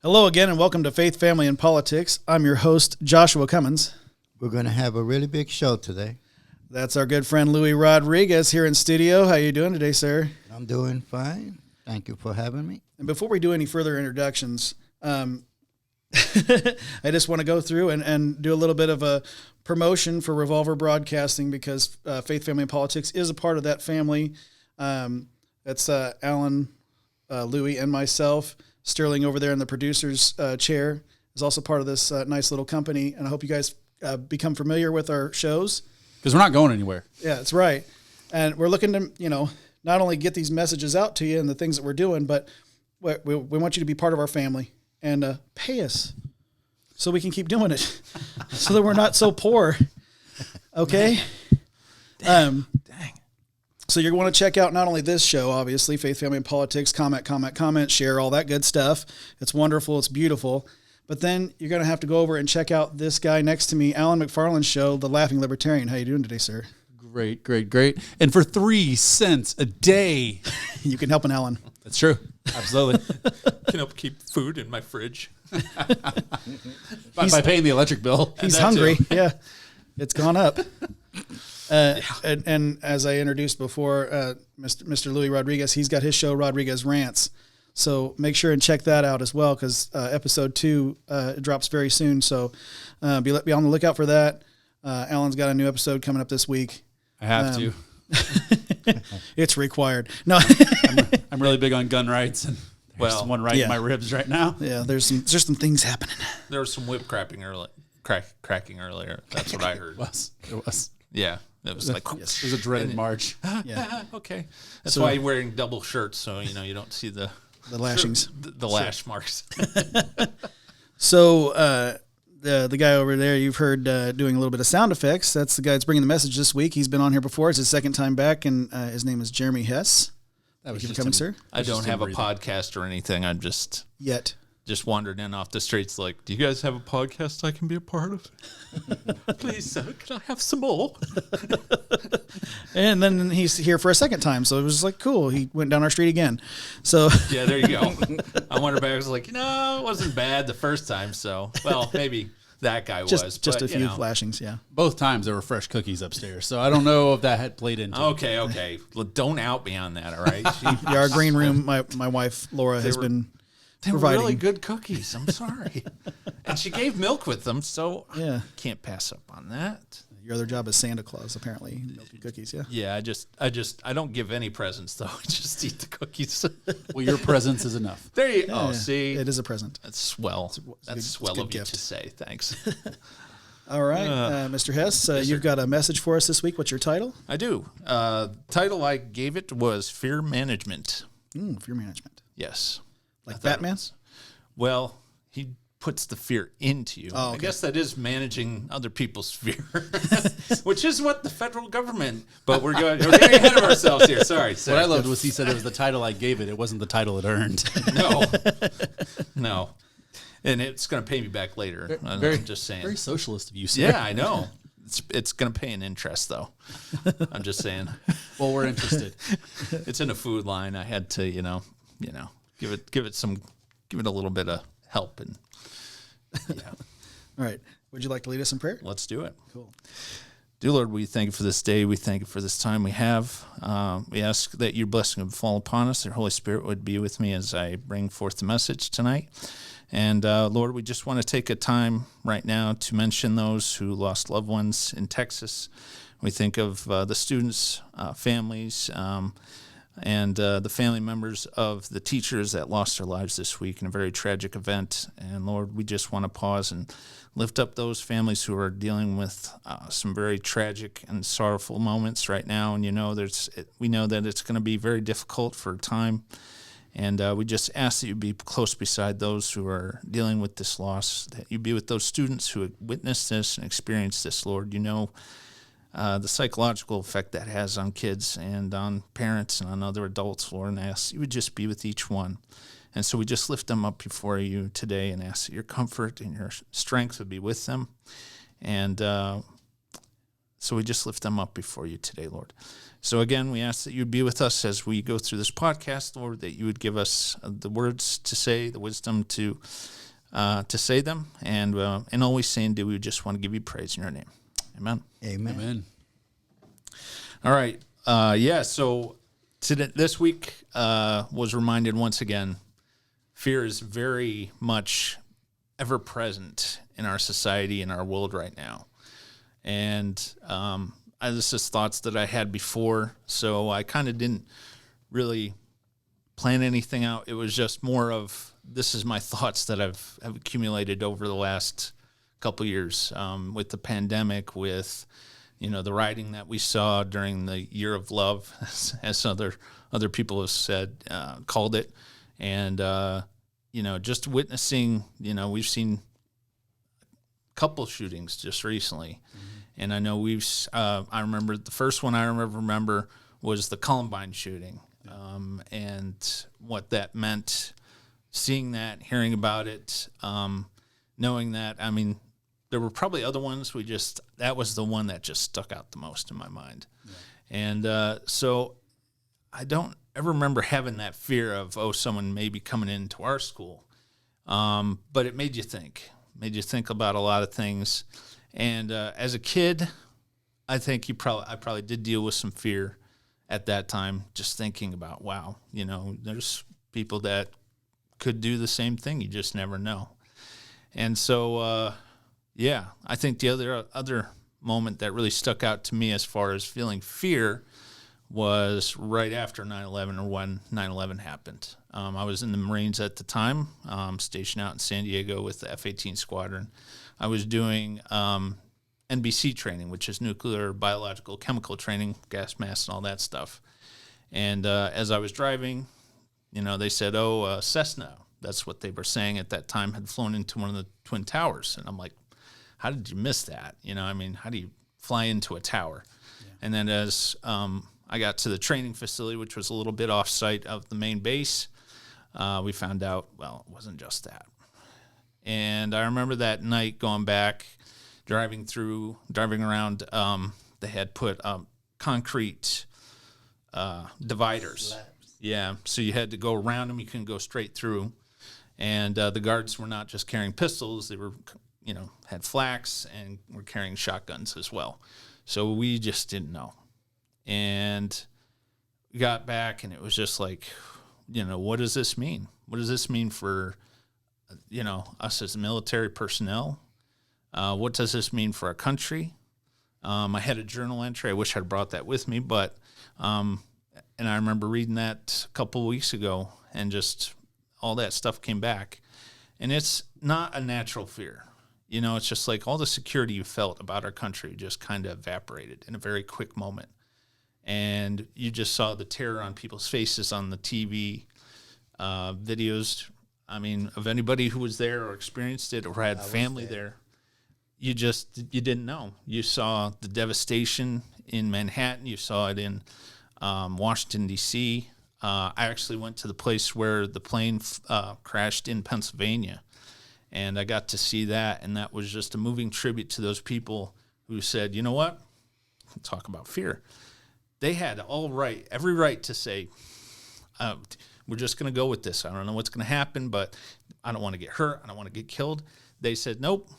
Hello again, and welcome to Faith, Family, and Politics. I'm your host, Joshua Cummins. We're going to have a really big show today. That's our good friend, Louis Rodriguez, here in studio. How you doing today, sir? I'm doing fine. Thank you for having me. And before we do any further introductions, I just want to go through and do a little bit of a promotion for Revolver Broadcasting, because Faith, Family, and Politics is a part of that family. That's Alan, Louis, and myself. Sterling over there in the producer's chair is also part of this nice little company, and I hope you guys become familiar with our shows. Because we're not going anywhere. Yeah, that's right. And we're looking to, not only get these messages out to you and the things that we're doing, but we want you to be part of our family and pay us so we can keep doing it so that we're not so poor. Okay? Dang. So you're going to check out not only this show, obviously, Faith, Family, and Politics, comment, share, all that good stuff. It's wonderful. It's beautiful. But then you're going to have to go over and check out this guy next to me, Alan McFarland's show, The Laughing Libertarian. How you doing today, sir? Great. And for 3 cents a day. You can help an Alan. That's true. Absolutely. Can help keep food in my fridge. by paying the electric bill. He's hungry. Yeah. It's gone up. And as I introduced before, Mr. Louis Rodriguez, he's got his show, Rodriguez Rants. So make sure and check that out as well, because episode 2 drops very soon. So be on the lookout for that. Alan's got a new episode coming up this week. I have to. It's required. No, I'm really big on gun rights, and there's one right in my ribs right now. Yeah, there's some things happening. There was some whip cracking earlier. That's what I heard. It was. Yeah. It was like, yes. It was a dreaded march. Yeah. Okay. That's why you're wearing double shirts, so you don't see the lashings, the lash marks. So the guy over there you've heard doing a little bit of sound effects. That's the guy that's bringing the message this week. He's been on here before. It's his second time back, and his name is Jeremy Hess. That was just coming, sir. I don't have a podcast or anything. I'm just wandered in off the streets like, do you guys have a podcast I can be a part of? Please, can I have some more? And then he's here for a second time, so it was like, cool. He went down our street again. So yeah, there you go. I wandered back. I was like, it wasn't bad the first time. So, maybe that guy was. Just a few flashings, yeah. Both times there were fresh cookies upstairs, so I don't know if that had played into it. Okay. Well, don't out me on that, all right? Our green room, my wife, Laura, has been They were providing really good cookies. I'm sorry. And she gave milk with them, so can't pass up on that. Your other job is Santa Claus, apparently. Milk and cookies, yeah. Yeah, I don't give any presents, though. I just eat the cookies. Well, your presence is enough. There you go. Oh, see? It is a present. That's swell. That's swell of you to say. Thanks. All right, Mr. Hess, you've got a message for us this week. What's your title? I do. Title I gave it was Fear Management. Fear Management. Yes. Like Batman? Well, he puts the fear into you. Oh, okay. I guess that is managing other people's fear, which is what the federal government. But we're getting ahead of ourselves here. Sorry. What I loved was he said it was the title I gave it. It wasn't the title it earned. No. And it's going to pay me back later. I'm just saying. Very socialist of you, sir. Yeah, I know. It's going to pay an interest, though. I'm just saying. Well, we're interested. It's in a food line. I had to, give it a little bit of help. And All right. Would you like to lead us in prayer? Let's do it. Cool. Dear Lord, we thank you for this day. We thank you for this time we have. We ask that your blessing would fall upon us. Your Holy Spirit would be with me as I bring forth the message tonight. And Lord, we just want to take a time right now to mention those who lost loved ones in Texas. We think of the students, families, and the family members of the teachers that lost their lives this week in a very tragic event. And Lord, we just want to pause and lift up those families who are dealing with some very tragic and sorrowful moments right now. And we know that it's going to be very difficult for a time. And we just ask that you be close beside those who are dealing with this loss, that you be with those students who have witnessed this and experienced this, Lord. You know the psychological effect that has on kids and on parents and on other adults, Lord, and I ask you would just be with each one. And so we just lift them up before you today and ask that your comfort and your strength would be with them. And So we just lift them up before you today, Lord. So again, we ask that you'd be with us as we go through this podcast, Lord, that you would give us the words to say, the wisdom to say them, and all we say and do, we just want to give you praise in your name. Amen. Amen. Amen. All right. So this week was reminded once again, fear is very much ever present in our society, in our world right now. And this is thoughts that I had before, so I kind of didn't really plan anything out. It was just more of, this is my thoughts that have accumulated over the last couple of years with the pandemic, with the rioting that we saw during the Year of Love, as other people have said, called it, and just witnessing. We've seen a couple shootings just recently, and I know I remember the first one I remember was the Columbine shooting, and what that meant. Seeing that, hearing about it, knowing that, I mean, there were probably other ones. That was the one that just stuck out the most in my mind. Yeah. And so I don't ever remember having that fear of, someone may be coming into our school. But it made you think about a lot of things. And as a kid, I think I probably did deal with some fear at that time, just thinking about, wow, there's people that could do the same thing. You just never know. And so, I think the other moment that really stuck out to me as far as feeling fear was right after 9/11, or when 9/11 happened. I was in the Marines at the time, stationed out in San Diego with the F-18 squadron. I was doing NBC training, which is nuclear, biological, chemical training, gas masks, and all that stuff. And as I was driving, they said, Cessna, that's what they were saying at that time, had flown into one of the Twin Towers. And I'm like, how did you miss that? How do you fly into a tower? Yeah. And then as I got to the training facility, which was a little bit off-site of the main base, we found out, it wasn't just that. And I remember that night going back, driving around, they had put concrete dividers. Slabs. Yeah, so you had to go around them. You couldn't go straight through. And the guards were not just carrying pistols. They were, had flaks and were carrying shotguns as well. So we just didn't know. And we got back, and it was just like, what does this mean? What does this mean for, us as military personnel? What does this mean for our country? I had a journal entry. I wish I'd brought that with me, but and I remember reading that a couple of weeks ago, and just all that stuff came back. And it's not a natural fear. It's just like all the security you felt about our country just kind of evaporated in a very quick moment. And you just saw the terror on people's faces on the TV videos. I mean, of anybody who was there or experienced it or had family there. You didn't know. You saw the devastation in Manhattan. You saw it in Washington, D.C. I actually went to the place where the plane crashed in Pennsylvania, and I got to see that, and that was just a moving tribute to those people who said, you know what? Talk about fear. They had every right to say, we're just going to go with this. I don't know what's going to happen, but I don't want to get hurt. I don't want to get killed. They said, nope,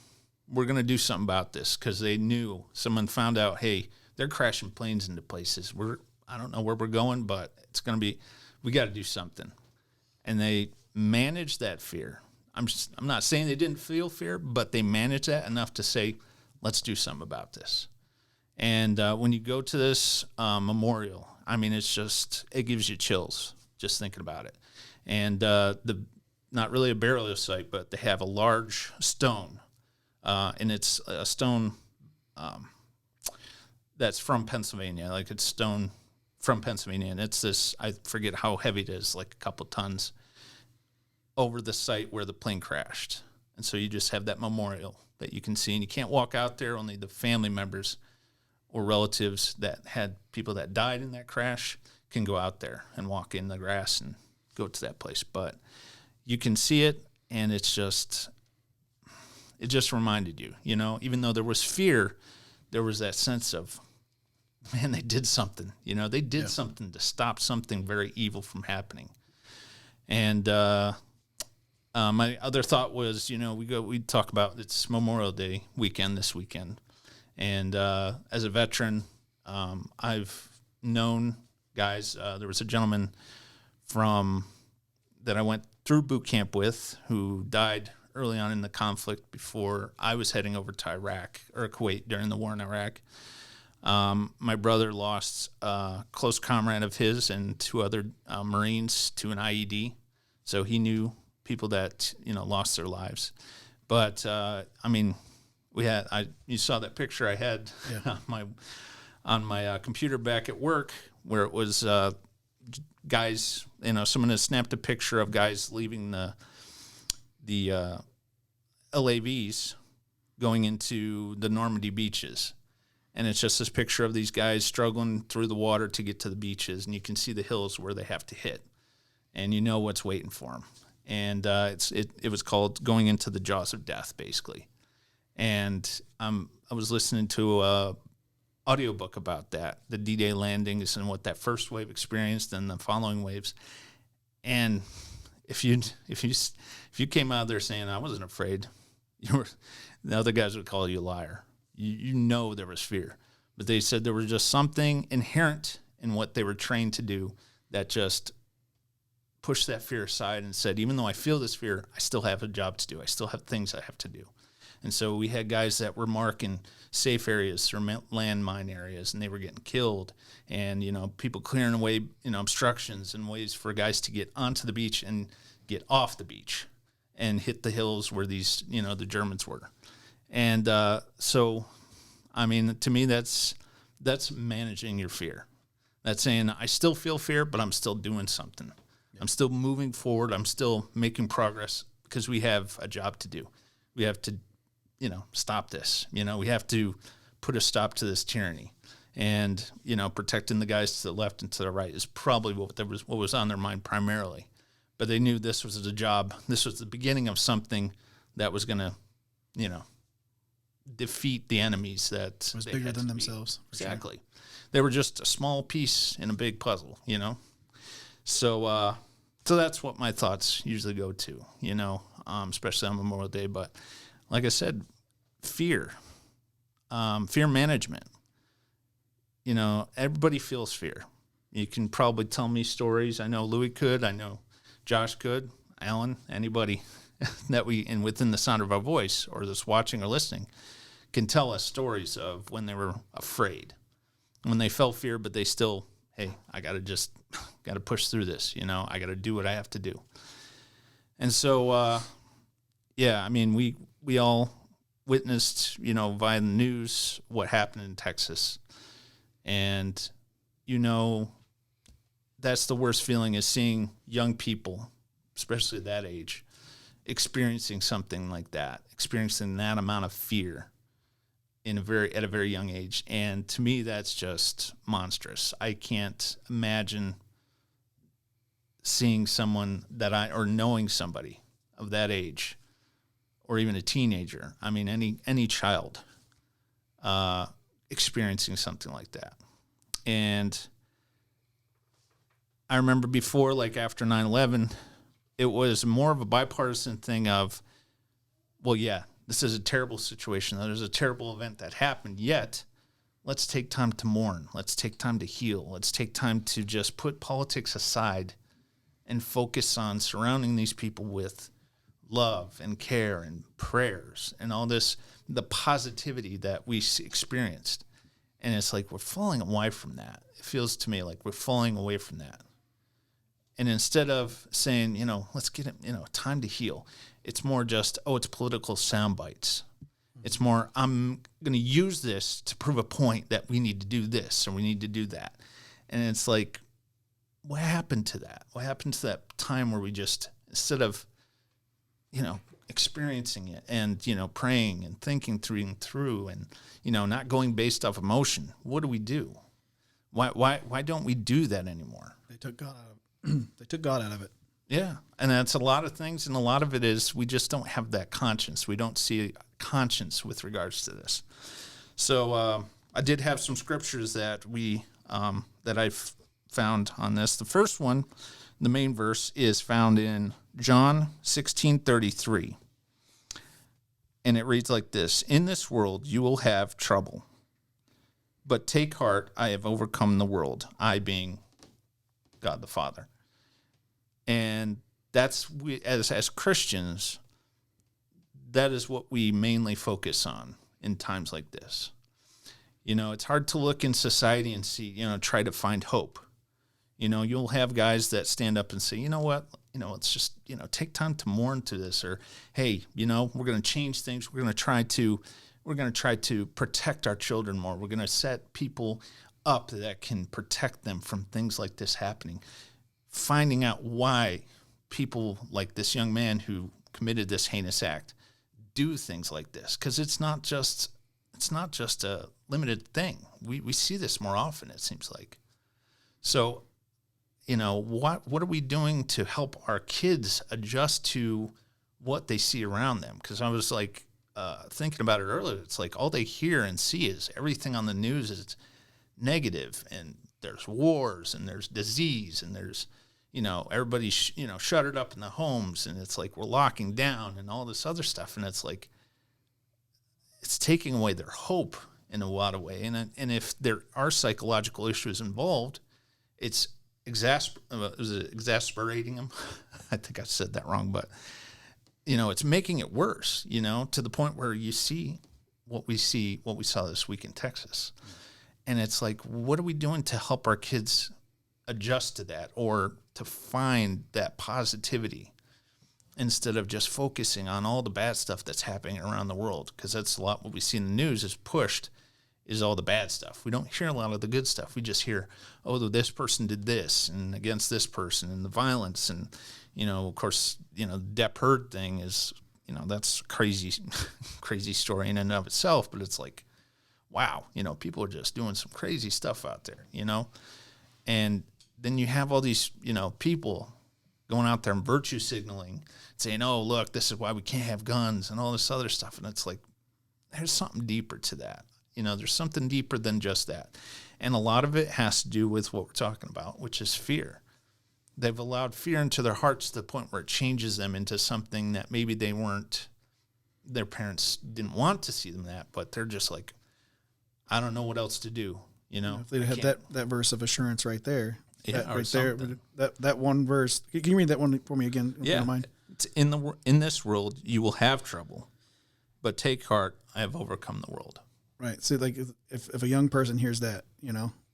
we're going to do something about this, because they knew, someone found out, hey, they're crashing planes into places. I don't know where we're going, but it's going to be, we got to do something. And they managed that fear. I'm not saying they didn't feel fear, but they managed that enough to say, let's do something about this. And when you go to this memorial, I mean, it gives you chills just thinking about it. And not really a burial site, but they have a large stone, and it's a stone that's from Pennsylvania. Like, it's stone from Pennsylvania, and it's this, I forget how heavy it is, like a couple tons, over the site where the plane crashed. And so you just have that memorial that you can see, and you can't walk out there. Only the family members or relatives that had people that died in that crash can go out there and walk in the grass and go to that place. But you can see it, and it just reminded you, even though there was fear, there was that sense of, man, they did something. They did something to stop something very evil from happening. And my other thought was, we talk about it's Memorial Day weekend this weekend. And as a veteran, I've known guys. There was a gentleman that I went through boot camp with who died early on in the conflict before I was heading over to Iraq or Kuwait during the war in Iraq. My brother lost a close comrade of his and 2 other Marines to an IED. So he knew people that, lost their lives. But, you saw that picture I had on my computer back at work where it was guys, someone has snapped a picture of guys leaving the LAVs going into the Normandy beaches. And it's just this picture of these guys struggling through the water to get to the beaches, and you can see the hills where they have to hit, and you know what's waiting for them. And it was called Going Into the Jaws of Death, basically. And I was listening to a audiobook about that, the D-Day landings and what that first wave experienced and the following waves. And if you came out there saying I wasn't afraid, the other guys would call you a liar. You know there was fear. But they said there was just something inherent in what they were trained to do that just pushed that fear aside and said, even though I feel this fear, I still have a job to do. I still have things I have to do. And so we had guys that were marking safe areas or landmine areas, and they were getting killed. And, people clearing away, obstructions and ways for guys to get onto the beach and get off the beach and hit the hills where these, the Germans were. And so, to me, that's managing your fear. That's saying I still feel fear, but I'm still doing something. Yeah. I'm still moving forward. I'm still making progress because we have a job to do. We have to, stop this. We have to put a stop to this tyranny. And, protecting the guys to the left and to the right is probably what was on their mind primarily. But they knew this was a job. This was the beginning of something that was going to, defeat the enemies that was bigger than themselves. Exactly. Sure. They were just a small piece in a big puzzle, So that's what my thoughts usually go to, especially on Memorial Day. But like I said, fear management. Everybody feels fear. You can probably tell me stories. I know Louis could. I know Josh could. Alan, anybody that within the sound of our voice or just watching or listening can tell us stories of when they were afraid, when they felt fear, but they still, hey, I got to push through this. I got to do what I have to do. And so, we all witnessed, via the news what happened in Texas. And, that's the worst feeling is seeing young people, especially that age, experiencing something like that, experiencing that amount of fear at a very young age. And to me, that's just monstrous. I can't imagine seeing someone or knowing somebody of that age, or even a teenager. Any child experiencing something like that. And I remember before, like after 9/11, it was more of a bipartisan thing of, well, yeah, this is a terrible situation. There's a terrible event that happened, yet let's take time to mourn. Let's take time to heal. Let's take time to just put politics aside and focus on surrounding these people with love and care and prayers and all this, the positivity that we experienced. And it's like we're falling away from that. It feels to me like we're falling away from that. And instead of saying, let's get it, time to heal, it's more just, it's political sound bites. It's more, I'm going to use this to prove a point that we need to do this or we need to do that. And it's like, what happened to that? What happened to that time where we just, instead of, experiencing it and, praying and thinking through and, not going based off emotion, what do we do? Why don't we do that anymore? They took God out of it. Yeah. And that's a lot of things. And a lot of it is we just don't have that conscience. We don't see a conscience with regards to this. So I did have some scriptures that that I've found on this. The first one, the main verse, is found in John 16:33. And it reads like this: "In this world you will have trouble, but take heart, I have overcome the world." I being God the Father. And that's, as Christians, that is what we mainly focus on in times like this. It's hard to look in society and see, try to find hope. You'll have guys that stand up and say, you know what, let's just, take time to mourn to this, or, hey, we're going to change things. We're going to try to protect our children more. We're going to set people up that can protect them from things like this happening. Finding out why people like this young man who committed this heinous act do things like this, because it's not just a limited thing. We see this more often, it seems like. So, what are we doing to help our kids adjust to what they see around them? Because I was like thinking about it earlier. It's like all they hear and see is everything on the news is negative, and there's wars, and there's disease, and there's everybody's shuttered up in the homes, and it's like we're locking down and all this other stuff, and it's like it's taking away their hope in a lot of way. And if there are psychological issues involved, it's exasperating them. I think I said that wrong, but it's making it worse, to the point where you see what we saw this week in Texas. And it's like, what are we doing to help our kids adjust to that, or to find that positivity instead of just focusing on all the bad stuff that's happening around the world? Because that's a lot what we see in the news is pushed is all the bad stuff. We don't hear a lot of the good stuff. We just hear, oh, this person did this and against this person, and the violence. And, of course, the Depp Heard thing is, that's crazy, crazy story in and of itself. But it's like, wow, people are just doing some crazy stuff out there, And then you have all these, people going out there and virtue signaling, saying, oh, look, this is why we can't have guns and all this other stuff. And it's like, there's something deeper to that. There's something deeper than just that. And a lot of it has to do with what we're talking about, which is fear. They've allowed fear into their hearts to the point where it changes them into something that maybe their parents didn't want to see them that, but they're just like, I don't know what else to do. If they had that verse of assurance right there. Yeah, right there. That one verse. Can you read that one for me again? If you don't mind? It's in this world you will have trouble, but take heart, I have overcome the world. Right. So, like, if a young person hears that,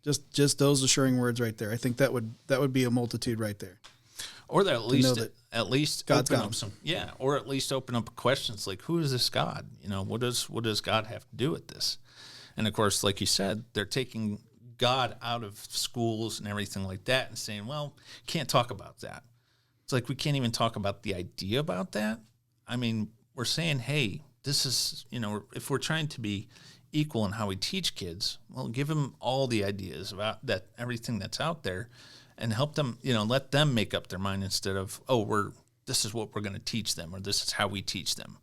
just those assuring words right there, I think that would be a multitude right there. Or that at least God's open up some, or at least open up questions like, who is this God? What does God have to do with this? And of course, like you said, they're taking God out of schools and everything like that and saying, well, can't talk about that. It's like we can't even talk about the idea about that. I mean, we're saying, hey, this is, if we're trying to be equal in how we teach kids, well, give them all the ideas about that, everything that's out there, and help them, let them make up their mind instead of, this is what we're going to teach them, or this is how we teach them,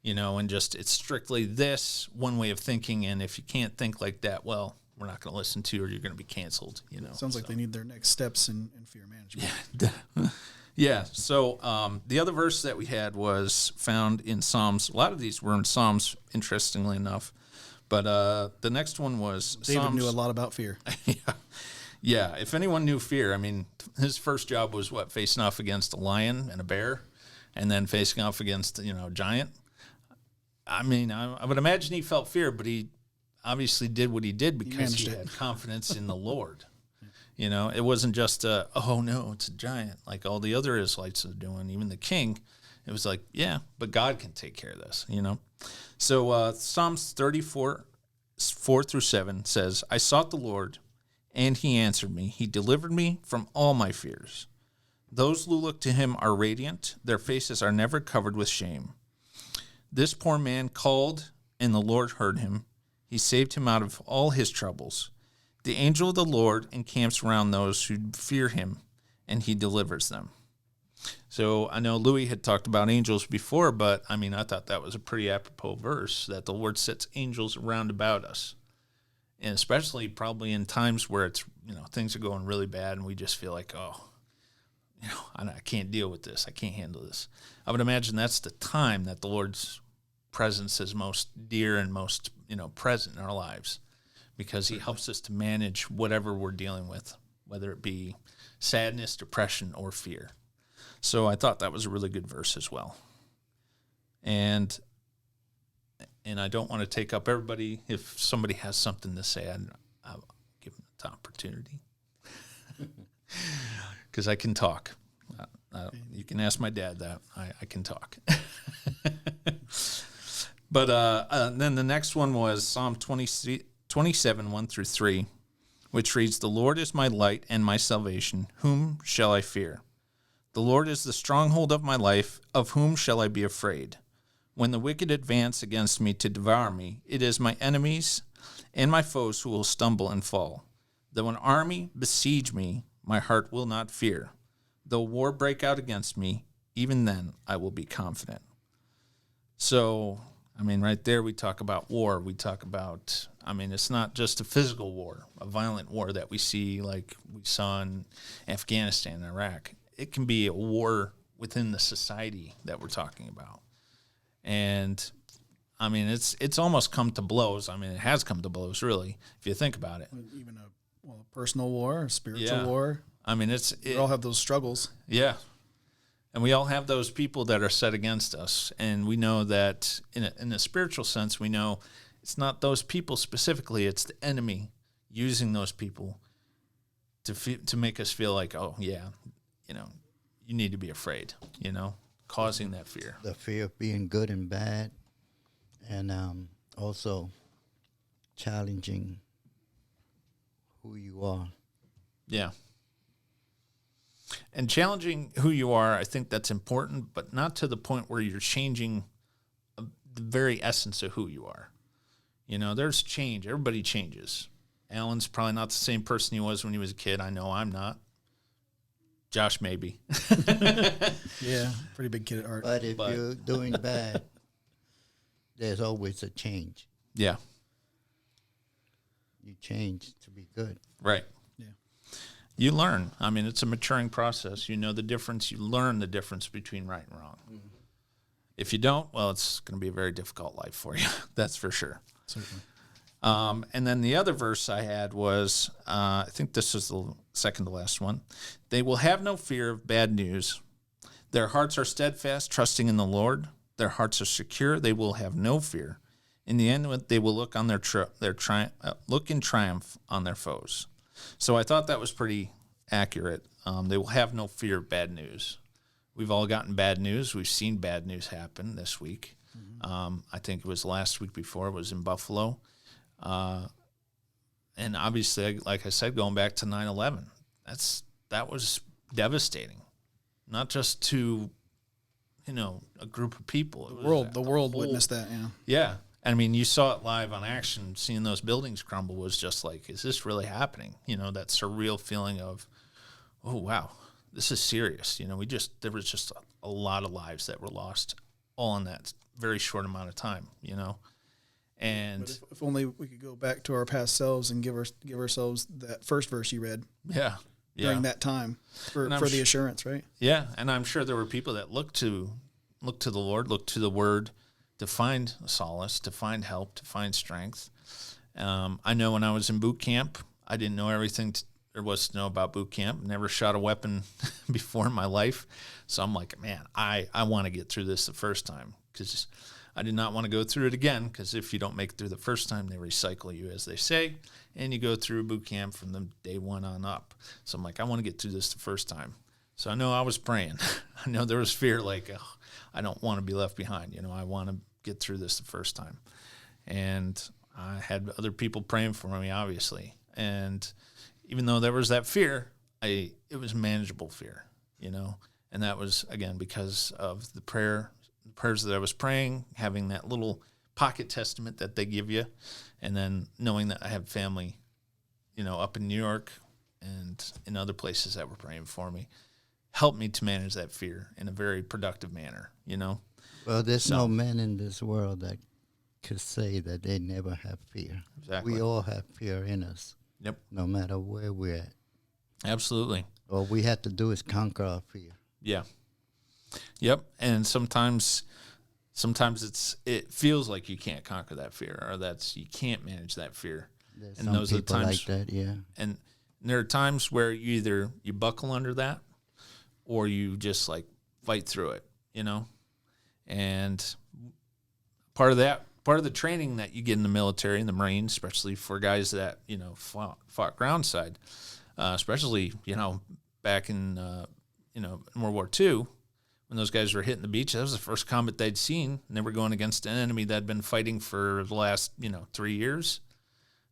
and just, it's strictly this one way of thinking. And if you can't think like that, well, we're not going to listen to you, or you're going to be canceled. Sounds like they need their next steps in fear management. Yeah. So the other verse that we had was found in Psalms. A lot of these were in Psalms, interestingly enough. But the next one was David Psalms. knew a lot about fear. Yeah. If anyone knew fear, I mean, his first job was facing off against a lion and a bear, and then facing off against a giant. I mean, I would imagine he felt fear, but he obviously did what he did because he had confidence in the Lord. It wasn't just oh no, it's a giant like all the other Israelites are doing, even the king. It was like, yeah, but God can take care of this, So Psalms 34, 4-7 says, I sought the Lord, and he answered me. He delivered me from all my fears. Those who look to him are radiant. Their faces are never covered with shame. This poor man called, and the Lord heard him. He saved him out of all his troubles. The angel of the Lord encamps around those who fear him, and he delivers them. So I know Louis had talked about angels before, but I mean, I thought that was a pretty apropos verse, that the Lord sets angels round about us. And especially probably in times where it's, things are going really bad and we just feel like, I can't deal with this. I can't handle this. I would imagine that's the time that the Lord's presence is most dear and most, present in our lives, because he helps us to manage whatever we're dealing with, whether it be sadness, depression, or fear. So I thought that was a really good verse as well. And I don't want to take up everybody. If somebody has something to say, I'll give them the opportunity. Because I can talk. You can ask my dad that. I can talk. But then the next one was Psalm 27, 1 through 3, which reads, "The Lord is my light and my salvation. Whom shall I fear? The Lord is the stronghold of my life. Of whom shall I be afraid? When the wicked advance against me to devour me, it is my enemies and my foes who will stumble and fall. Though an army besiege me, my heart will not fear. Though war break out against me, even then I will be confident." So, right there we talk about war. We talk about, it's not just a physical war, a violent war that we see like we saw in Afghanistan and Iraq. It can be a war within the society that we're talking about. And, it's almost come to blows. It has come to blows, really, if you think about it. Even a personal war, a spiritual war. We all have those struggles. Yeah. And we all have those people that are set against us. And we know that in a spiritual sense, we know it's not those people specifically, it's the enemy using those people to make us feel like, you need to be afraid, causing that fear. The fear of being good and bad, and also challenging who you are. Yeah. And challenging who you are, I think that's important, but not to the point where you're changing the very essence of who you are. There's change. Everybody changes. Alan's probably not the same person he was when he was a kid. I know I'm not. Josh, maybe. Yeah, pretty big kid at heart. But if you're doing bad, there's always a change. Yeah. You change to be good. Right. Yeah. You learn. It's a maturing process. You know the difference. You learn the difference between right and wrong. Mm-hmm. If you don't, well, it's going to be a very difficult life for you. That's for sure. Certainly. And then the other verse I had was, I think this is the second to last one. "They will have no fear of bad news. Their hearts are steadfast, trusting in the Lord. Their hearts are secure. They will have no fear. In the end, they will look on look in triumph on their foes." So I thought that was pretty accurate. They will have no fear of bad news. We've all gotten bad news. We've seen bad news happen this week. Mm-hmm. I think it was last week before. It was in Buffalo. And obviously, like I said, going back to 9/11, that was devastating, not just to, a group of people. The world witnessed that. Yeah. You saw it live on action. Seeing those buildings crumble was just like, is this really happening? That surreal feeling of, oh, wow, this is serious. There was just a lot of lives that were lost all in that very short amount of time, And but if only we could go back to our past selves and give ourselves that first verse you read. Yeah. During that time for the assurance, right? Yeah, and I'm sure there were people that looked to the Lord, looked to the Word to find solace, to find help, to find strength. I know when I was in boot camp, I didn't know everything there was to know about boot camp. Never shot a weapon before in my life. So I'm like, man, I want to get through this the first time, because I did not want to go through it again, because if you don't make it through the first time, they recycle you, as they say, and you go through boot camp from the day one on up. So I'm like, I want to get through this the first time. So I know I was praying. I know there was fear, like, oh, I don't want to be left behind. I want to get through this the first time. And I had other people praying for me, obviously. And even though there was that fear, it was manageable fear, And that was, again, because of the prayers that I was praying, having that little pocket testament that they give you, and then knowing that I have family, up in New York and in other places that were praying for me, helped me to manage that fear in a very productive manner, you know? Well, there's no man in this world that could say that they never have fear. Exactly. We all have fear in us. Yep. No matter where we're at. Absolutely. All we have to do is conquer our fear. Yeah. Yep. And sometimes it feels like you can't conquer that fear, or you can't manage that fear. There's and some those are the people times like that, yeah. And there are times where you buckle under that, or you just like fight through it, you know? And part of the training that you get in the military and the Marines, especially for guys that, you know, fought ground side, especially, you know, back in, you know, World War II, when those guys were hitting the beach, that was the first combat they'd seen, and they were going against an enemy that had been fighting for the last, you know, 3 years.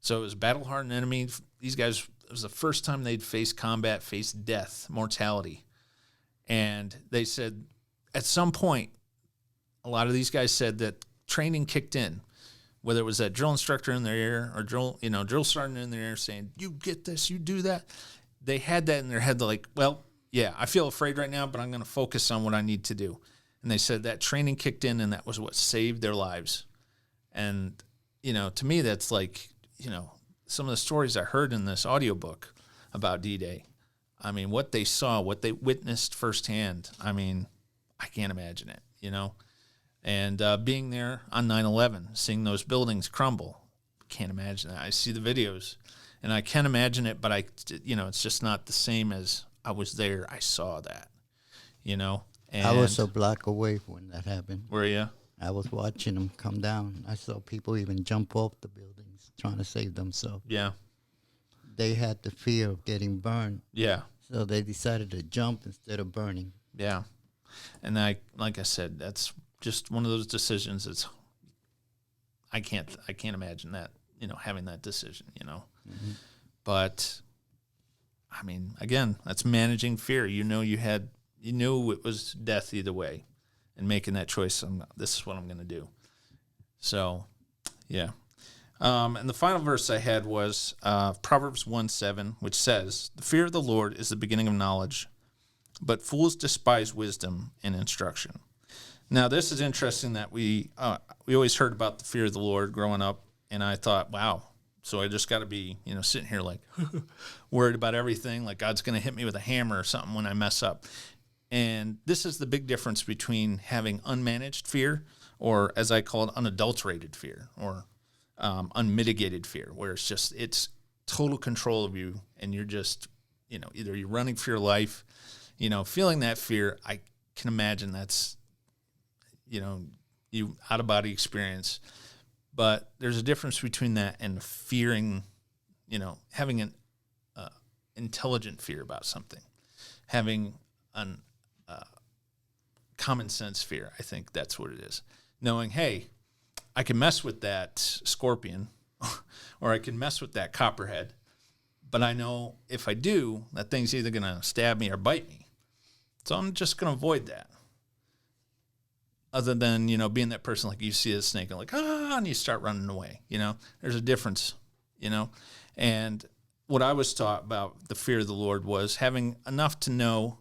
So it was a battle-hardened enemy. These guys, it was the first time they'd faced combat, faced death, mortality. And they said at some point, a lot of these guys said that training kicked in, whether it was that drill instructor in their ear or drill sergeant in their ear saying, you get this, you do that. They had that in their head, like, well, yeah, I feel afraid right now, but I'm going to focus on what I need to do. And they said that training kicked in, and that was what saved their lives. And, you know, to me, that's like, you know, some of the stories I heard in this audiobook about D-Day. I mean, what they saw, what they witnessed firsthand, I mean, I can't imagine it, you know. And being there on 9/11, seeing those buildings crumble, can't imagine that. I see the videos, and I can imagine it, but it's just not the same as I was there. I saw that, you know. And I was a block away when that happened. Were you? I was watching them come down. I saw people even jump off the buildings trying to save themselves. Yeah. They had the fear of getting burned. Yeah. So they decided to jump instead of burning. Yeah. And like I said, that's just one of those decisions. I can't imagine that, you know, having that decision, you know. Mm-hmm. But I mean, again, that's managing fear. You knew it was death either way, and making that choice. This is what I'm going to do. So, yeah. And the final verse I had was Proverbs 1:7, which says, "The fear of the Lord is the beginning of knowledge, but fools despise wisdom and instruction." Now, this is interesting that we always heard about the fear of the Lord growing up, and I thought, wow, so I just got to be, you know, sitting here like worried about everything, like God's going to hit me with a hammer or something when I mess up. And this is the big difference between having unmanaged fear, or as I call it, unadulterated fear, or unmitigated fear, where it's total control of you, and you're just, you know, either you're running for your life, you know, feeling that fear. I can imagine that's, you know, you out-of-body experience. But there's a difference between that and fearing, you know, having an intelligent fear about something, having an common sense fear. I think that's what it is. Knowing, hey, I can mess with that scorpion or I can mess with that copperhead, but I know if I do, that thing's either going to stab me or bite me. So I'm just going to avoid that. Other than, you know, being that person, like you see a snake and like, and you start running away, you know, there's a difference, you know. And what I was taught about the fear of the Lord was having enough to know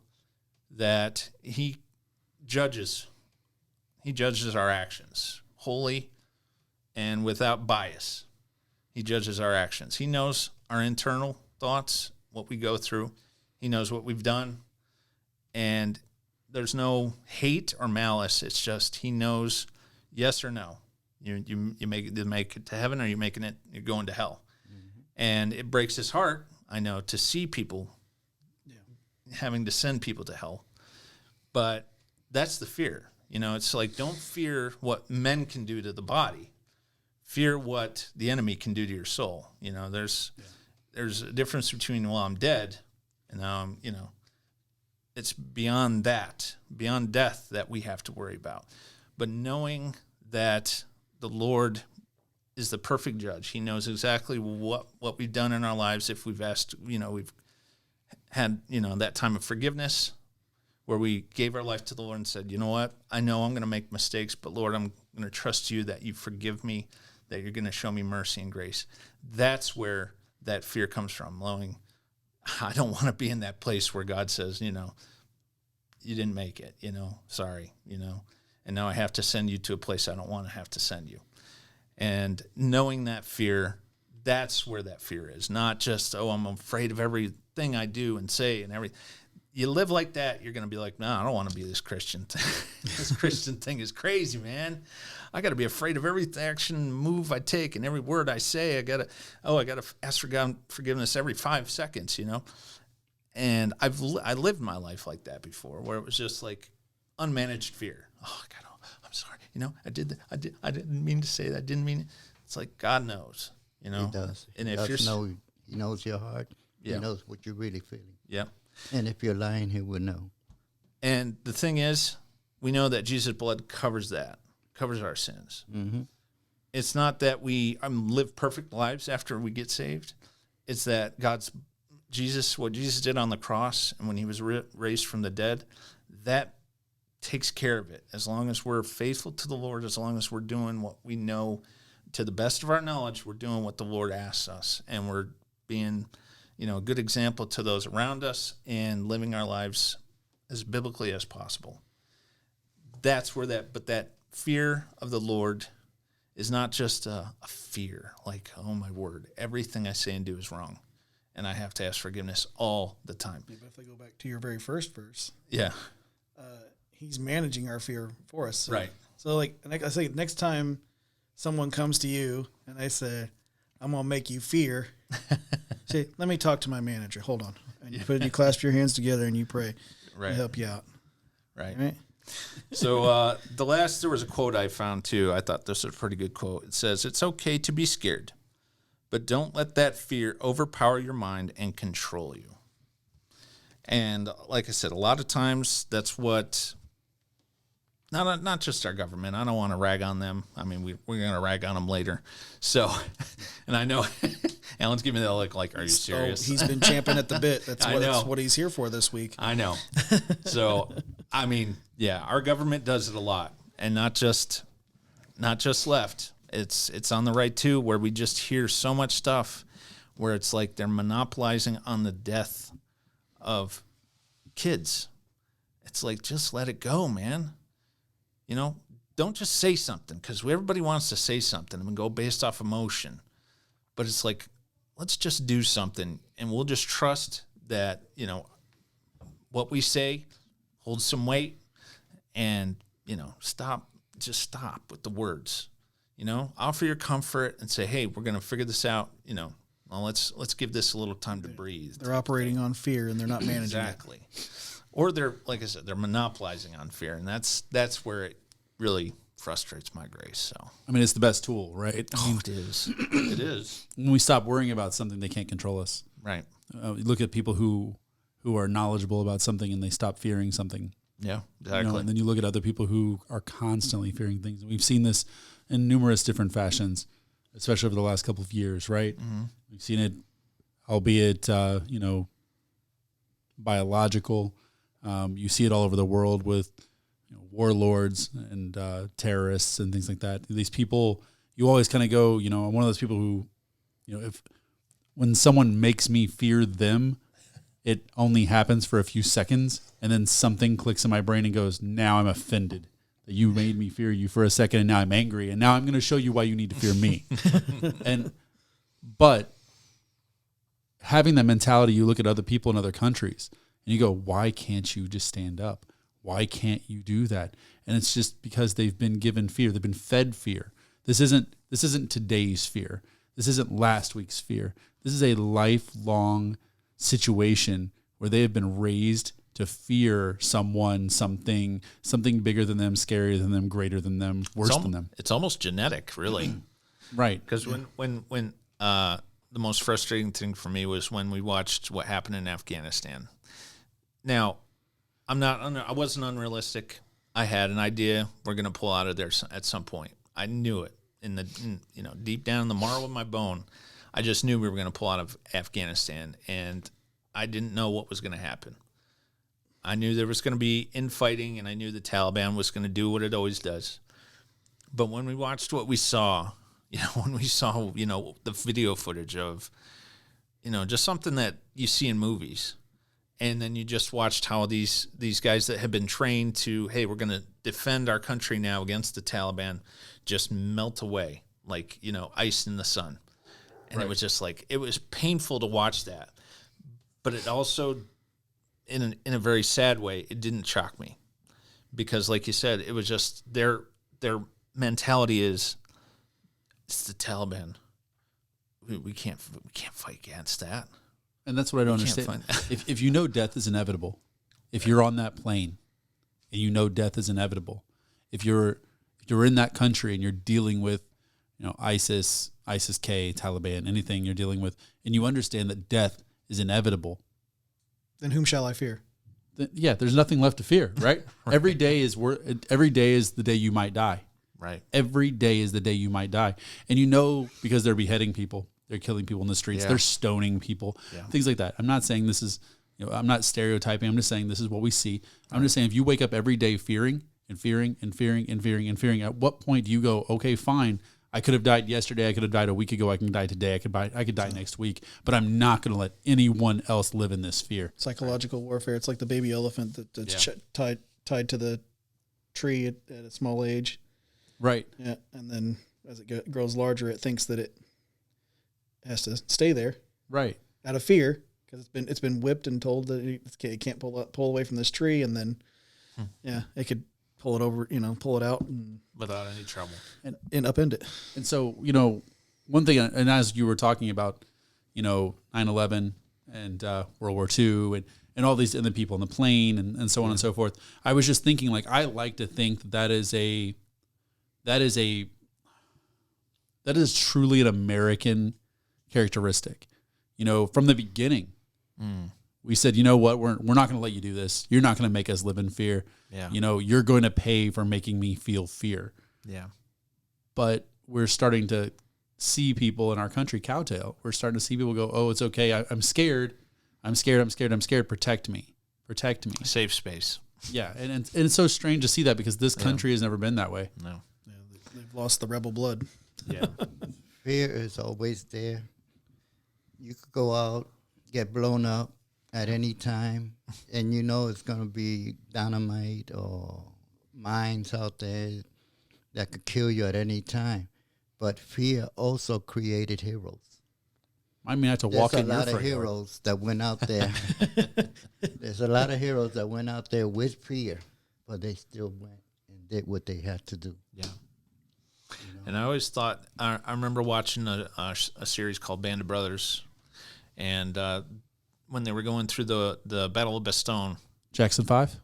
that he judges our actions wholly and without bias. He judges our actions. He knows our internal thoughts, what we go through. He knows what we've done. And there's no hate or malice. It's just he knows yes or no. You make it to heaven, or you're going to hell. Mm-hmm. And it breaks his heart, I know, to see people having to send people to hell. But that's the fear. You know, it's like, don't fear what men can do to the body. Fear what the enemy can do to your soul. You know, there's a difference between, well, I'm dead, and now I'm, you know, it's beyond that, beyond death, that we have to worry about. But knowing that the Lord is the perfect judge, he knows exactly what we've done in our lives. If we've asked, you know, we've had, you know, that time of forgiveness where we gave our life to the Lord and said, you know what, I know I'm going to make mistakes, but Lord, I'm going to trust you that you forgive me, that you're going to show me mercy and grace. That's where that fear comes from, knowing I don't want to be in that place where God says, you know, you didn't make it, sorry, and now I have to send you to a place I don't want to have to send you. And knowing that fear, that's where that fear is, not just, I'm afraid of everything I do and say and everything. You live like that, you're going to be like, no, I don't want to be this Christian. This Christian thing is crazy, man. I got to be afraid of every action, move I take, and every word I say. I got to ask for God forgiveness every 5 seconds, And I lived my life like that before, where it was just like unmanaged fear. Oh God, I'm sorry. I didn't mean to say that. I didn't mean it. It's like God knows, He does. And He knows your heart. Yeah. He knows what you're really feeling. Yeah. And if you're lying, He will know. And the thing is, we know that Jesus' blood covers our sins. Mm-hmm. It's not that we live perfect lives after we get saved. It's that what Jesus did on the cross and when He was raised from the dead, that takes care of it. As long as we're faithful to the Lord, as long as we're doing what we know to the best of our knowledge, we're doing what the Lord asks us, and we're being a good example to those around us and living our lives as biblically as possible. That's where that fear of the Lord is not just a fear, like, oh my word, everything I say and do is wrong, and I have to ask forgiveness all the time. Yeah, but if I go back to your very first verse, yeah, He's managing our fear for us. So, right. So, like I say, next time someone comes to you and they say, I'm going to make you fear, say, let me talk to my manager. Hold on. And you clasp your hands together and you pray. Right. To help you out. Right. So there was a quote I found too. I thought this was a pretty good quote. It says, "It's okay to be scared, but don't let that fear overpower your mind and control you." And like I said, a lot of times that's what, not just our government. I don't want to rag on them. I mean, we're going to rag on them later. So, and I know Alan's giving me that look like, are you serious? He's been champing at the bit. That's what he's here for this week. I know. So, I mean, yeah, our government does it a lot, and not just left. It's on the right too, where we just hear so much stuff where it's like they're monopolizing on the death of kids. It's like, just let it go, man. Don't just say something, because everybody wants to say something and go based off emotion. But it's like, let's just do something, and we'll just trust that, what we say holds some weight, and, stop with the words, offer your comfort and say, hey, we're going to figure this out. Well, let's give this a little time to breathe. They're operating on fear and they're not managing exactly. It. Or they're, like I said, they're monopolizing on fear, and that's where it really frustrates my grace. So I mean, it's the best tool, right? It is. It is. When we stop worrying about something, they can't control us. Right. You look at people who are knowledgeable about something and they stop fearing something. Yeah, exactly. And then you look at other people who are constantly fearing things. We've seen this in numerous different fashions, especially over the last couple of years, right? Mm-hmm. We've seen it, albeit, biological. You see it all over the world with warlords and terrorists and things like that. These people, you always kind of go, I'm one of those people who, when someone makes me fear them, it only happens for a few seconds, and then something clicks in my brain and goes, now I'm offended that you made me fear you for a second, and now I'm angry, and now I'm going to show you why you need to fear me. But having that mentality, you look at other people in other countries, and you go, why can't you just stand up? Why can't you do that? And it's just because they've been given fear. They've been fed fear. This isn't today's fear. This isn't last week's fear. This is a lifelong situation where they have been raised to fear someone, something bigger than them, scarier than them, greater than them, worse than them. It's almost genetic, really. Right. Because when the most frustrating thing for me was when we watched what happened in Afghanistan. Now, I wasn't unrealistic. I had an idea we're going to pull out of there at some point. I knew it deep down in the marrow of my bone. I just knew we were going to pull out of Afghanistan, and I didn't know what was going to happen. I knew there was going to be infighting, and I knew the Taliban was going to do what it always does. But when we watched what we saw, the video footage of, just something that you see in movies, And then you just watched how these guys that have been trained to, hey, we're going to defend our country now against the Taliban, just melt away like, ice in the sun. And It was just like, it was painful to watch that. But it also, in a very sad way, it didn't shock me. Because like you said, it was just their mentality is, it's the Taliban. We can't fight against that. And that's what I don't understand. If you know death is inevitable, if you're on that plane and you know death is inevitable, if you're in that country and you're dealing with, ISIS, ISIS-K, Taliban, anything you're dealing with, and you understand that death is inevitable, then whom shall I fear? Yeah, there's nothing left to fear, right? Every day is the day you might die. Right. Every day is the day you might die. And because they're beheading people, they're killing people in the streets, they're stoning people, things like that. I'm not saying this is, I'm not stereotyping. I'm just saying this is what we see. I'm just saying if you wake up every day fearing and fearing and fearing and fearing and fearing, at what point do you go, okay, fine, I could have died yesterday, I could have died a week ago, I can die today, I could die next week, but I'm not going to let anyone else live in this fear. Psychological warfare. It's like the baby elephant that's tied to the tree at a small age. Right. Yeah, and then as it grows larger, it thinks that it has to stay there, right, out of fear, because it's been whipped and told that it can't pull away from this tree, and then it could pull it over, pull it out and without any trouble and upend it. And so one thing, and as you were talking about 9/11 and World War II and all these, and the people on the plane and so on and so forth, I was just thinking, like, I like to think that is truly an American characteristic. From the beginning, we said, you know what, we're not going to let you do this. You're not going to make us live in fear. Yeah. You're going to pay for making me feel fear. Yeah. But we're starting to see people in our country kowtow. We're starting to see people go, oh, it's okay. I'm scared. I'm scared. Protect me. Safe space. Yeah. And it's so strange to see that, because this country has never been that way. No. Yeah, they've lost the rebel blood. Yeah. Fear is always there. You could go out, get blown up at any time, and it's going to be dynamite or mines out there that could kill you at any time. But fear also created heroes. I mean, I have to walk in your front yard. There's a lot of heroes that went out there. There's a lot of heroes that went out there with fear, but they still went and did what they had to do. Yeah. And I always thought, I remember watching a series called Band of Brothers, and when they were going through the Battle of Bastogne. Jackson 5?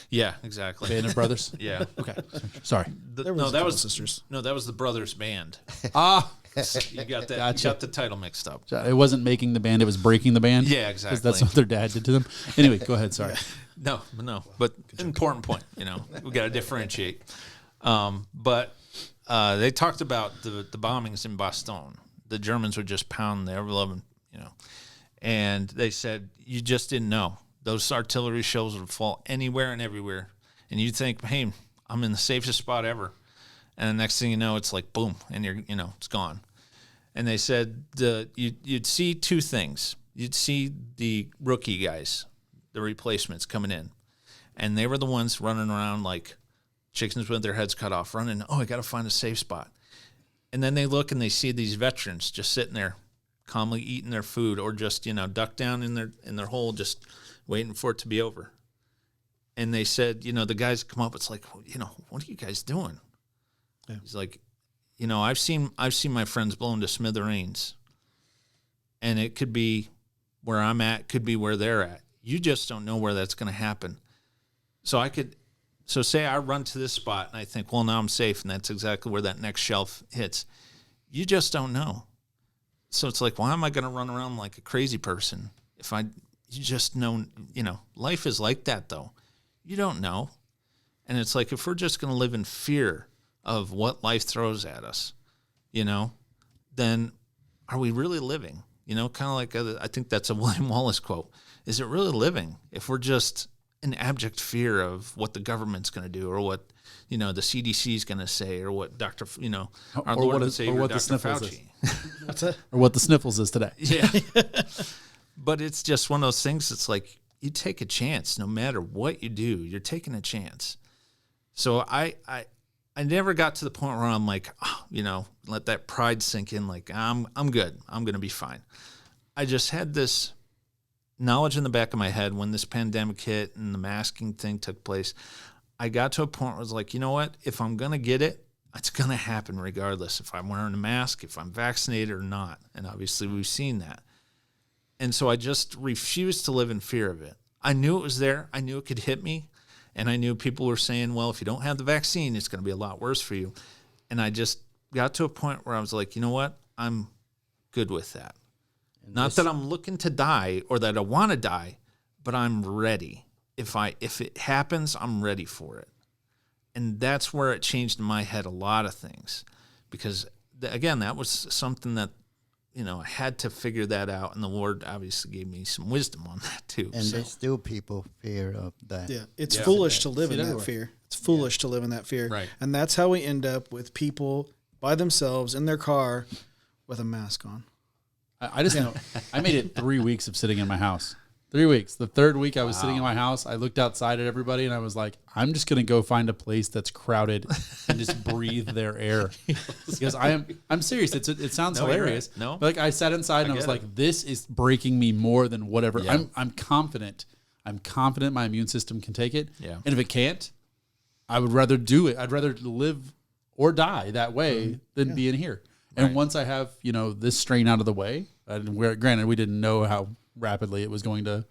Yeah, exactly. Band of Brothers? Yeah. Okay. Sorry. That was sisters. No, that was the Brothers Band. So you got that. Gotcha. You got the title mixed up. It wasn't making the band, it was breaking the band? Yeah, exactly. Because that's what their dad did to them. Anyway, go ahead. Sorry. No. But important point, we got to differentiate. But they talked about the bombings in Bastogne. The Germans would just pound there, and they said, you just didn't know. Those artillery shells would fall anywhere and everywhere. And you'd think, hey, I'm in the safest spot ever. And the next thing you know, it's like, boom, and it's gone. And they said you'd see two things. You'd see the rookie guys, the replacements coming in. And they were the ones running around like chickens with their heads cut off, running, I got to find a safe spot. And then they look and they see these veterans just sitting there calmly eating their food, or just, ducked down in their hole, just waiting for it to be over. And they said, the guys come up, it's like, what are you guys doing? Yeah. He's like, I've seen my friends blown to smithereens, and it could be where I'm at, could be where they're at. You just don't know where that's going to happen. So say I run to this spot and I think, well, now I'm safe, and that's exactly where that next shelf hits. You just don't know. So it's like, why am I going to run around like a crazy person if you just know, life is like that though. You don't know. And it's like, if we're just going to live in fear of what life throws at us, then are we really living? Kind of like, I think that's a William Wallace quote. Is it really living if we're just in abject fear of what the government's going to do, or what, the CDC is going to say, or what Dr. Our Lord and Savior, Dr. Fauci. What's that? Or what the sniffles is today. Yeah. But it's just one of those things. It's like, you take a chance. No matter what you do, you're taking a chance. So I never got to the point where I'm like, let that pride sink in. Like, I'm good. I'm going to be fine. I just had this knowledge in the back of my head when this pandemic hit and the masking thing took place. I got to a point where I was like, you know what? If I'm going to get it, it's going to happen regardless if I'm wearing a mask, if I'm vaccinated or not. And obviously we've seen that. And so I just refused to live in fear of it. I knew it was there. I knew it could hit me. And I knew people were saying, well, if you don't have the vaccine, it's going to be a lot worse for you. And I just got to a point where I was like, you know what? I'm good with that. Not that I'm looking to die or that I want to die, but I'm ready. If it happens, I'm ready for it. And that's where it changed in my head a lot of things. Because, again, that was something that, I had to figure that out. And the Lord obviously gave me some wisdom on that, too. And there's still people fear of that. Yeah, it's foolish to live in that fear. It's foolish to live in that fear. Right. And that's how we end up with people by themselves in their car with a mask on. I just know I made it 3 weeks of sitting in my house. 3 weeks. The third week I was sitting in my house, I looked outside at everybody and I was like, I'm just going to go find a place that's crowded and just breathe their air. Because I'm serious. It sounds hilarious. Right. No. But I sat inside and I was like, this is breaking me more than whatever. Yeah. I'm confident. I'm confident my immune system can take it. Yeah. And if it can't, I would rather do it. I'd rather live or die that way than be in here. And once I have, this strain out of the way, granted, we didn't know how rapidly it was going to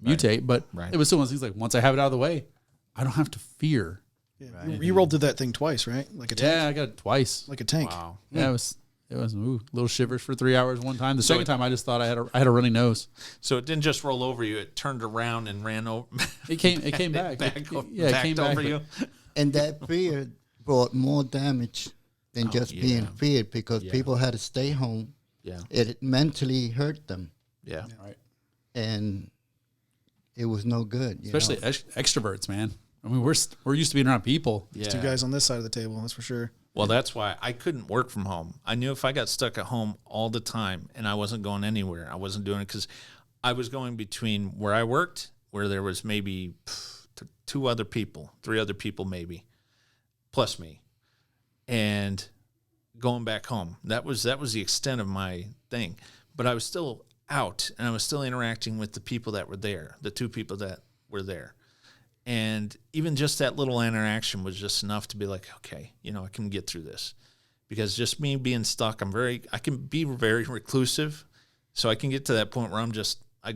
mutate, but it was still one of those things like, once I have it out of the way, I don't have to fear. Yeah. Right. You rolled through that thing twice, right? Like a tank? Yeah, I got it twice. Like a tank. Wow. Yeah, it was little shivers for 3 hours one time. The second time I just thought I had a runny nose. So it didn't just roll over you; it turned around and ran over. It came back. It came back over you. And that fear brought more damage than just being feared, because people had to stay home. Yeah. It mentally hurt them. Yeah. Right. And it was no good. Especially extroverts, man. I mean, we're used to being around people. There's two guys on this side of the table, that's for sure. Well, that's why I couldn't work from home. I knew if I got stuck at home all the time and I wasn't going anywhere, I wasn't doing it, because I was going between where I worked, where there was maybe 3 other people maybe, plus me, and going back home. That was the extent of my thing. But I was still out, and I was still interacting with the people that were there, the 2 people that were there. And even just that little interaction was just enough to be like, okay, I can get through this. Because just me being stuck, I can be very reclusive. So I can get to that point where I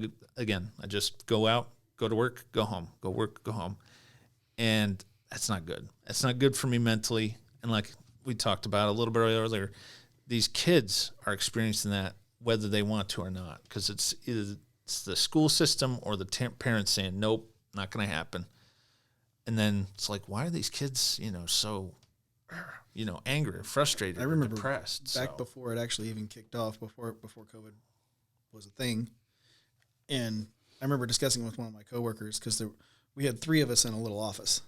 just go out, go to work, go home, go work, go home. And that's not good. That's not good for me mentally. And like we talked about a little bit earlier, these kids are experiencing that whether they want to or not, because it's either the school system or the parents saying, nope, not going to happen. And then it's like, why are these kids, so, angry or frustrated or depressed? Back before it actually even kicked off, before COVID was a thing. And I remember discussing with one of my coworkers, because we had 3 of us in a little office.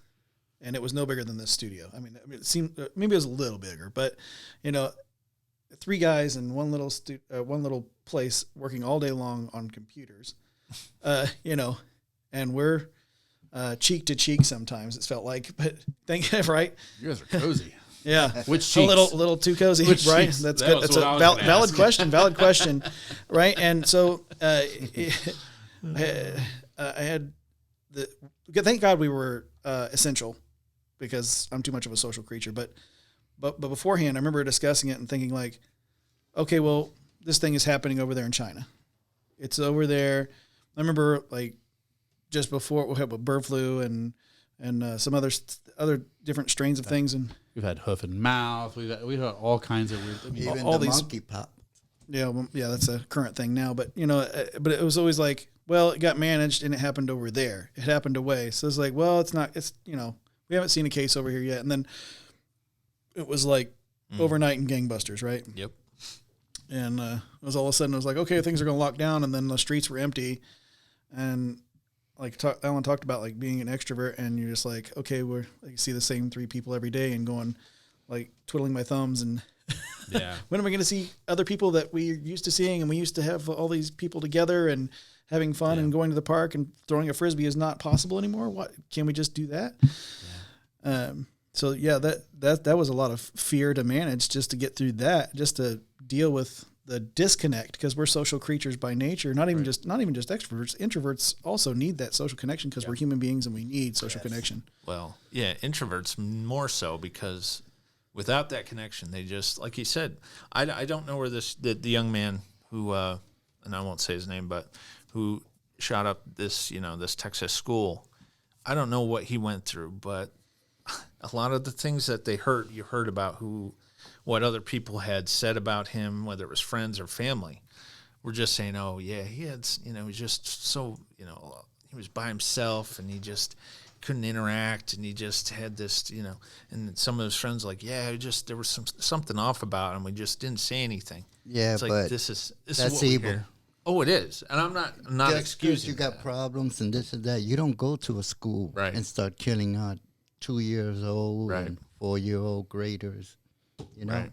And it was no bigger than this studio. I mean it seemed maybe it was a little bigger, but 3 guys in one little place working all day long on computers, and we're cheek to cheek sometimes. It's felt like, but right. You guys are cozy. Yeah, which cheeks? A little too cozy, Which right? cheeks? That's That good. was That's what I a was gonna valid question, right? And so I had thank God we were essential, because I'm too much of a social creature. But beforehand, I remember discussing it and thinking like, okay, well, this thing is happening over there in China. It's over there. I remember like just before we had bird flu and some other different strains of things, and we've had hoof and mouth. We've had all kinds of weird. Even all the these monkeypox. Yeah, that's a current thing now. But but it was always like, well, it got managed and it happened over there. It happened away. So it's like, well, it's not. It's we haven't seen a case over here yet. And then it was like overnight in gangbusters, right? Yep. And it was all of a sudden, it was like, okay, things are going to lock down. And then the streets were empty. And like Alan talked about, like being an extrovert, and you're just like, okay, you see the same 3 people every day and going, like twiddling my thumbs. And when am I going to see other people that we used to seeing? And we used to have all these people together. And having fun and going to the park and throwing a Frisbee is not possible anymore. What, can we just do that? So yeah, that was a lot of fear to manage just to get through that, just to deal with the disconnect, because we're social creatures by nature. Not even just extroverts. Introverts also need that social connection because we're human beings and we need social connection. Well, yeah, introverts more so, because without that connection, they just, like you said, I don't know where the young man who, and I won't say his name, but who shot up this Texas school, I don't know what he went through, but a lot of the things that you heard about what other people had said about him, whether it was friends or family, were just saying, oh yeah, he had, he was just so, he was by himself and he just couldn't interact, and he just had this, and some of his friends like, yeah, there was something off about him. We just didn't say anything. Yeah, it's like, but this is that's what we evil. hear. Oh, it is, and I'm not Just excusing. You got problems and this and that. You don't go to a school and start killing out 2 years old and 4-year-old graders. Right.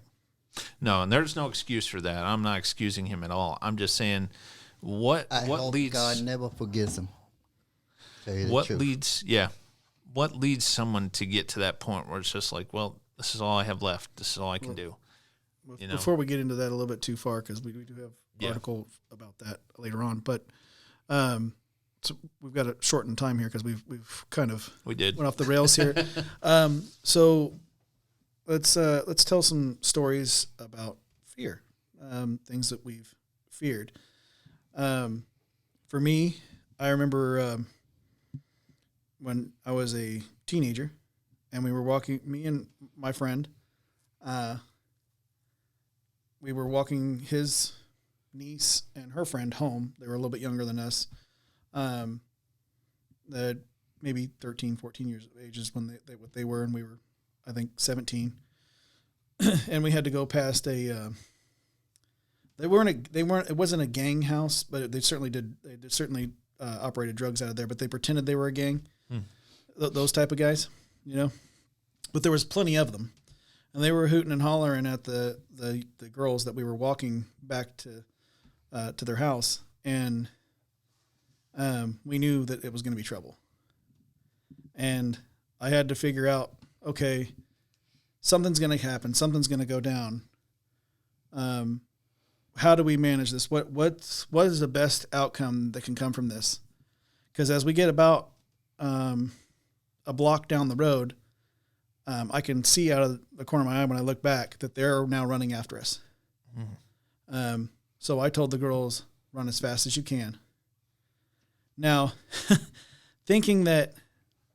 No, and there's no excuse for that. I'm not excusing him at all. I'm just saying what leads God never forgives him. What leads someone to get to that point where it's just like, well, this is all I have left. This is all I can do. Before we get into that a little bit too far, because we do have an article about that later on, but so we've got to shorten time here because we've kind of went off the rails here. So let's tell some stories about fear, things that we've feared. For me, I remember when I was a teenager, and we were walking, me and my friend, we were walking his niece and her friend home. They were a little bit younger than us. That maybe 13, 14 years of age is when what they were, and we were, I think, 17. And we had to go past it wasn't a gang house, but they certainly operated drugs out of there, but they pretended they were a gang. Those type of guys, but there was plenty of them, and they were hooting and hollering at the girls that we were walking back to their house. And we knew that it was going to be trouble. And I had to figure out, okay, something's going to happen. Something's going to go down. How do we manage this? What is the best outcome that can come from this? Because as we get about a block down the road, I can see out of the corner of my eye when I look back that they're now running after us. So I told the girls, run as fast as you can. Now, thinking that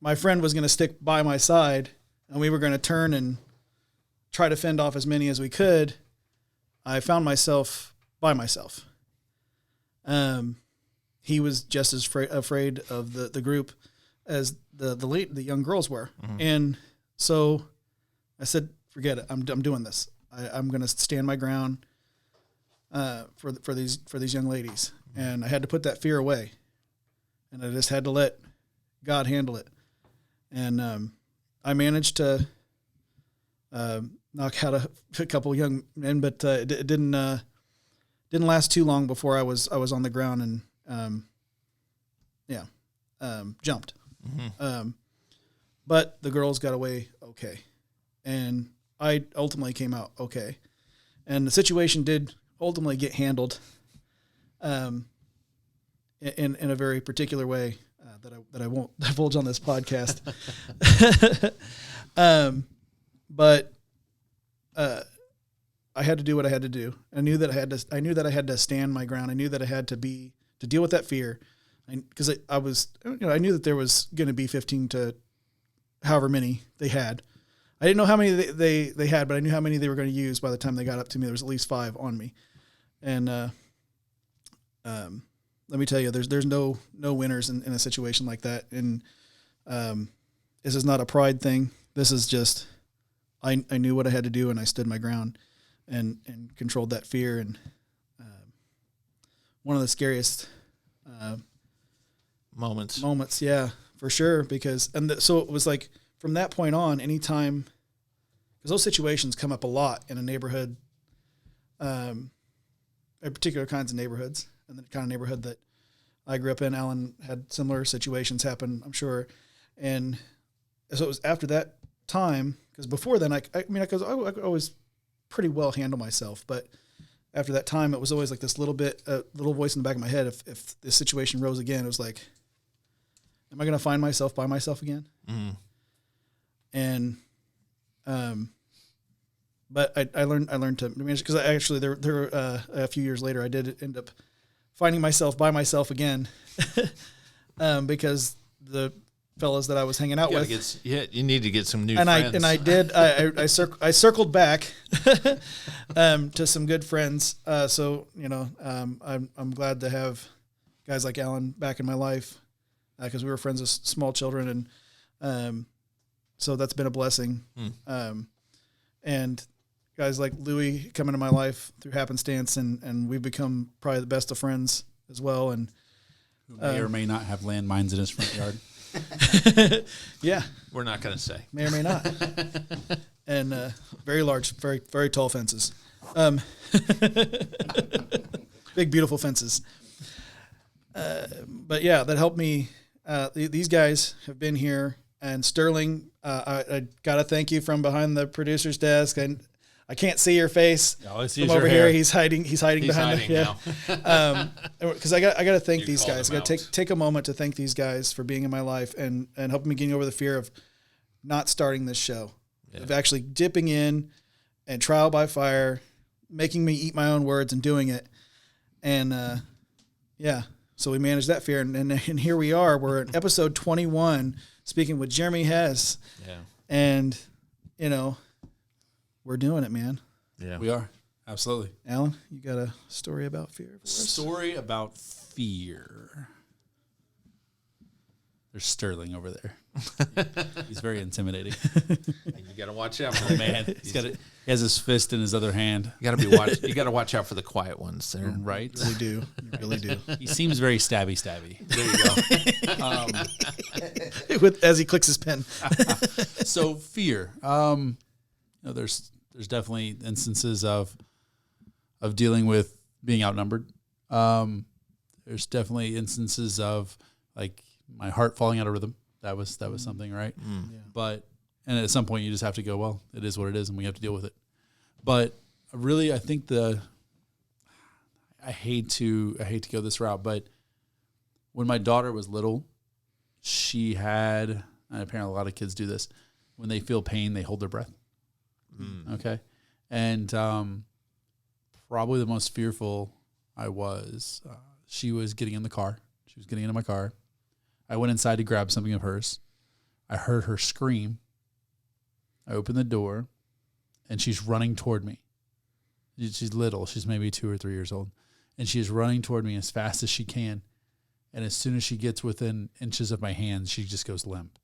my friend was going to stick by my side and we were going to turn and try to fend off as many as we could, I found myself by myself. He was just as afraid of the group as the young girls were. And so I said, forget it. I'm doing this. I'm going to stand my ground for these young ladies. And I had to put that fear away. And I just had to let God handle it. And I managed to knock out a couple of young men, but it didn't last too long before I was on the ground and jumped. But the girls got away okay, and I ultimately came out okay, and the situation did ultimately get handled in a very particular way that I won't divulge on this podcast. But I had to do what I had to do. I knew that I had to stand my ground. I knew that I had to deal with that fear, because I knew that there was going to be 15 to however many they had. I didn't know how many they had, but I knew how many they were going to use by the time they got up to me. There was at least 5 on me. And let me tell you, there's no winners in a situation like that. And this is not a pride thing. This is just I knew what I had to do, and I stood my ground and controlled that fear. And one of the scariest moments, yeah, for sure. Because so it was like from that point on, anytime, because those situations come up a lot in a neighborhood, in particular kinds of neighborhoods, and the kind of neighborhood that I grew up in. Alan had similar situations happen, I'm sure. And so it was after that time, because before then, I always pretty well handle myself, but after that time, it was always like this little voice in the back of my head. If this situation rose again, it was like, am I going to find myself by myself again? Mm-hmm. And, but I learned to manage, because I actually, there a few years later, I did end up finding myself by myself again, because the fellas that I was hanging out with, you need to get some new and friends. I circled back to some good friends. So I'm glad to have guys like Alan back in my life, because we were friends as small children, and so that's been a blessing. And guys like Louis come into my life through happenstance, and we've become probably the best of friends as well. And who may or may not have landmines in his front yard. Yeah, we're not going to say. May or may not. And very large, very, very tall fences. Big, beautiful fences. But yeah, that helped me. These guys have been here, and Sterling, I got to thank you from behind the producer's desk. And I can't see your face from over here. He's hiding behind now. Because I got to thank You these called guys. I him got to out. take a moment to thank these guys for being in my life and helping me get over the fear of not starting this show, of actually dipping in and trial by fire, making me eat my own words and doing it. And so we managed that fear, and here we are. We're at episode 21, speaking with Jeremy Hess. Yeah. And we're doing it, man. Yeah. We are. Absolutely. Alan, you got a story about fear for us? Story about fear. There's Sterling over there. He's very intimidating. You got to watch out for Man, he has his fist in his other hand. You got to watch out for the quiet ones there. Right? You really do. You really do. He seems very stabby. There you go. As he clicks his pen. So fear. There's definitely instances of dealing with being outnumbered. There's definitely instances of like my heart falling out of rhythm. That was something, right? Yeah. But and at some point you just have to go, well, it is what it is, and we have to deal with it. But really, I think I hate to go this route, but when my daughter was little, she had, and apparently a lot of kids do this, when they feel pain, they hold their breath. Okay. And probably the most fearful I was, she was getting in the car. She was getting into my car. I went inside to grab something of hers. I heard her scream. I opened the door, and she's running toward me. She's little. She's maybe 2 or 3 years old. And she is running toward me as fast as she can. And as soon as she gets within inches of my hands, she just goes limp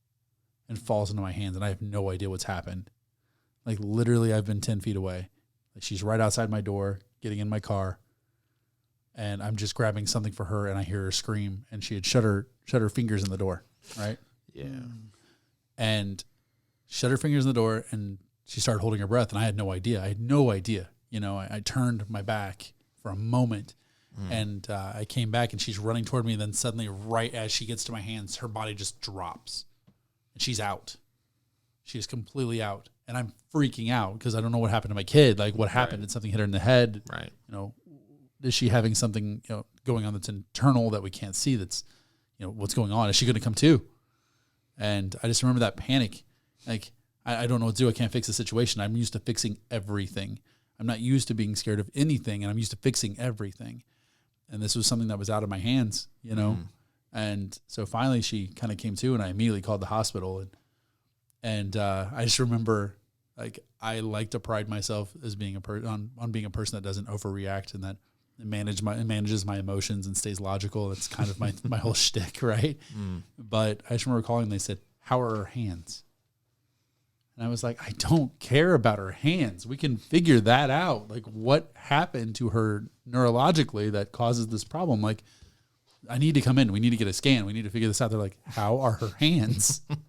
and falls into my hands. And I have no idea what's happened. Like literally I've been 10 feet away. Like she's right outside my door, getting in my car. And I'm just grabbing something for her, and I hear her scream, and she had shut her fingers in the door. Right. Yeah. And shut her fingers in the door, and she started holding her breath. And I had no idea. I turned my back for a moment, and I came back, and she's running toward me. And then suddenly, right as she gets to my hands, her body just drops, and she's out. She is completely out, and I'm freaking out because I don't know what happened to my kid. Like, what happened? Right. Did something hit her in the head? Right. Is she having something going on that's internal that we can't see? That's what's going on? Is she going to come to? And I just remember that panic. Like, I don't know what to do. I can't fix the situation. I'm used to fixing everything. I'm not used to being scared of anything, and I'm used to fixing everything. And this was something that was out of my hands, And so finally she kind of came to, and I immediately called the hospital. And I just remember, like, I like to pride myself as being on being a person that doesn't overreact and that manages my emotions and stays logical. That's kind of my whole shtick, right? But I just remember calling, and they said, "How are her hands?" And I was like, I don't care about her hands. We can figure that out. Like, what happened to her neurologically that causes this problem? Like, I need to come in. We need to get a scan. We need to figure this out. They're like, how are her hands? And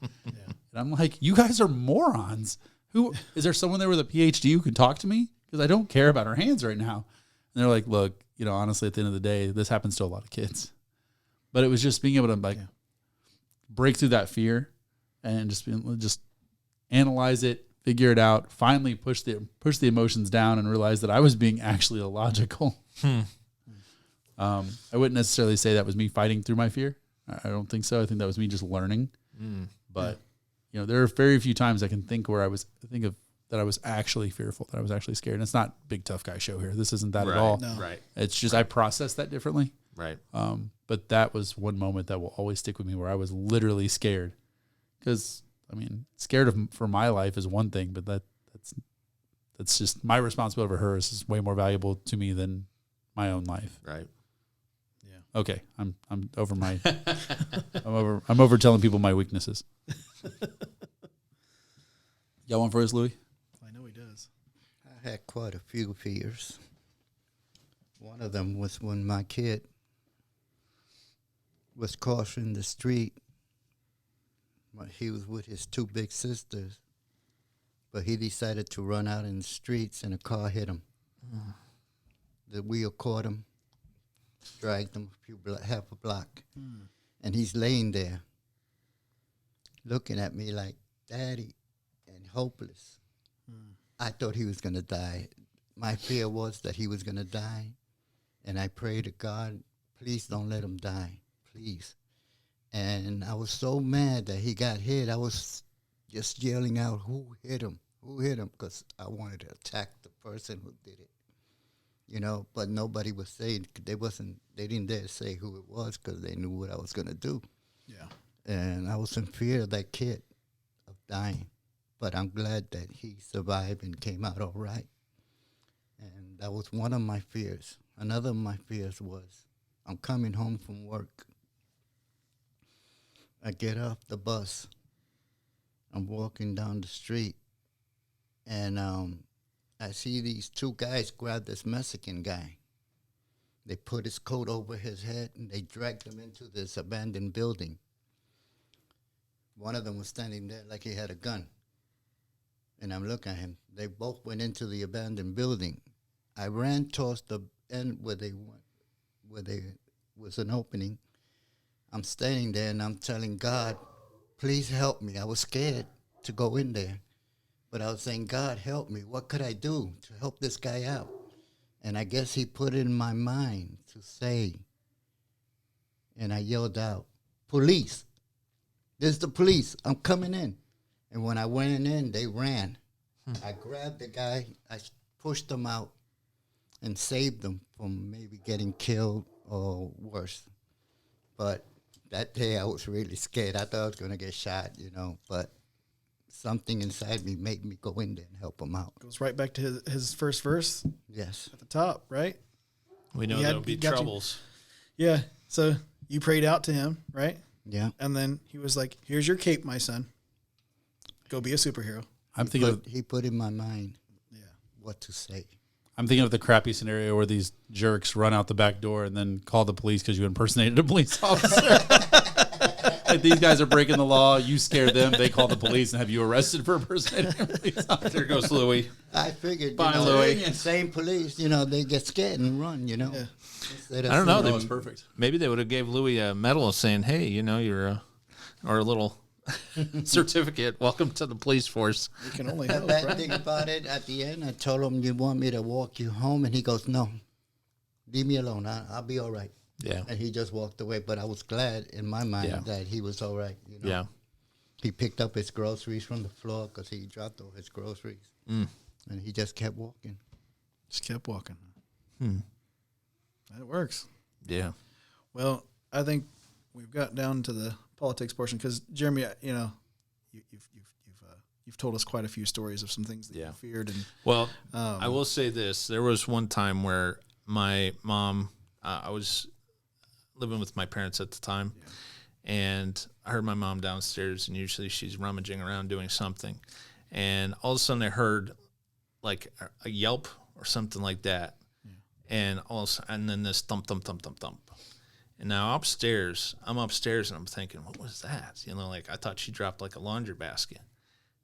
I'm like, you guys are morons. Is there someone there with a PhD who can talk to me? Because I don't care about her hands right now. And they're like, look, honestly, at the end of the day, this happens to a lot of kids. But it was just being able to like break through that fear and just analyze it, figure it out, finally push the emotions down and realize that I was being actually illogical. I wouldn't necessarily say that was me fighting through my fear. I don't think so. I think that was me just learning. But you know, there are very few times I can think where I was that I was actually fearful, that I was actually scared. And it's not big tough guy show here. This isn't that at all. No. Right. It's just I process that differently. Right. But that was one moment that will always stick with me where I was literally scared. Because I mean, for my life is one thing, but that's just my responsibility for her is way more valuable to me than my own life. Right. Yeah. Okay, I'm over my I'm over telling people my weaknesses. Got one for us, Louis? I know he does. I had quite a few fears. One of them was when my kid was crossing the street. He was with his two big sisters, but he decided to run out in the streets and a car hit him. The wheel caught him, dragged him half a block, and he's laying there looking at me like, Daddy, and hopeless. I thought he was going to die. My fear was that he was going to die, and I prayed to God, please don't let him die, please. And I was so mad that he got hit. I was just yelling out, who hit him? Who hit him? Because I wanted to attack the person who did it. You know, but nobody was saying, they didn't dare say who it was because they knew what I was going to do. Yeah. And I was in fear of that kid, of dying. But I'm glad that he survived and came out all right. And that was one of my fears. Another of my fears was, I'm coming home from work. I get off the bus. I'm walking down the street, and I see these two guys grab this Mexican guy. They put his coat over his head, and they dragged him into this abandoned building. One of them was standing there like he had a gun, and I'm looking at him. They both went into the abandoned building. I ran towards the end where they was an opening. I'm standing there, and I'm telling God, please help me. I was scared to go in there. But I was saying, God, help me. What could I do to help this guy out? And I guess he put it in my mind to say, and I yelled out, police. There's the police. I'm coming in. And when I went in, they ran. I grabbed the guy. I pushed him out and saved him from maybe getting killed or worse. But that day I was really scared. I thought I was going to get shot, you know, but something inside me made me go in there and help him out. Goes right back to his first verse Yes. at the top, right? We know there'll be troubles. Yeah. So you prayed out to him, right? Yeah. And then he was like, here's your cape, my son. Go be a superhero. He put in my mind what to say. I'm thinking of the crappy scenario where these jerks run out the back door and then call the police because you impersonated a police officer. Like these guys are breaking the law. You scare them. They call the police and have you arrested for impersonating a police officer. There goes Louis. I figured, Bye, Louis. Same police, they get scared and run, Yeah. I don't know. That was perfect. Maybe they would have gave Louis a medal saying, hey, you're or a little certificate. Welcome to the police force. You can only The hope, bad right? thing about it, at the end, I told him, you want me to walk you home? And he goes, no, leave me alone. I'll be all right. Yeah. And he just walked away. But I was glad in my mind that he was all right. Yeah. He picked up his groceries from the floor because he dropped all his groceries. And he just kept walking. Just kept walking. That works. Yeah. Well, I think we've got down to the politics portion because Jeremy, you've told us quite a few stories of some things that you feared, and Well, I will say this: there was one time where my mom, I was living with my parents at the time, and I heard my mom downstairs, and usually she's rummaging around doing something, and all of a sudden I heard like a yelp or something like that, and then this thump, thump, thump, thump, thump. And now I'm upstairs and I'm thinking, what was that? Like I thought she dropped like a laundry basket.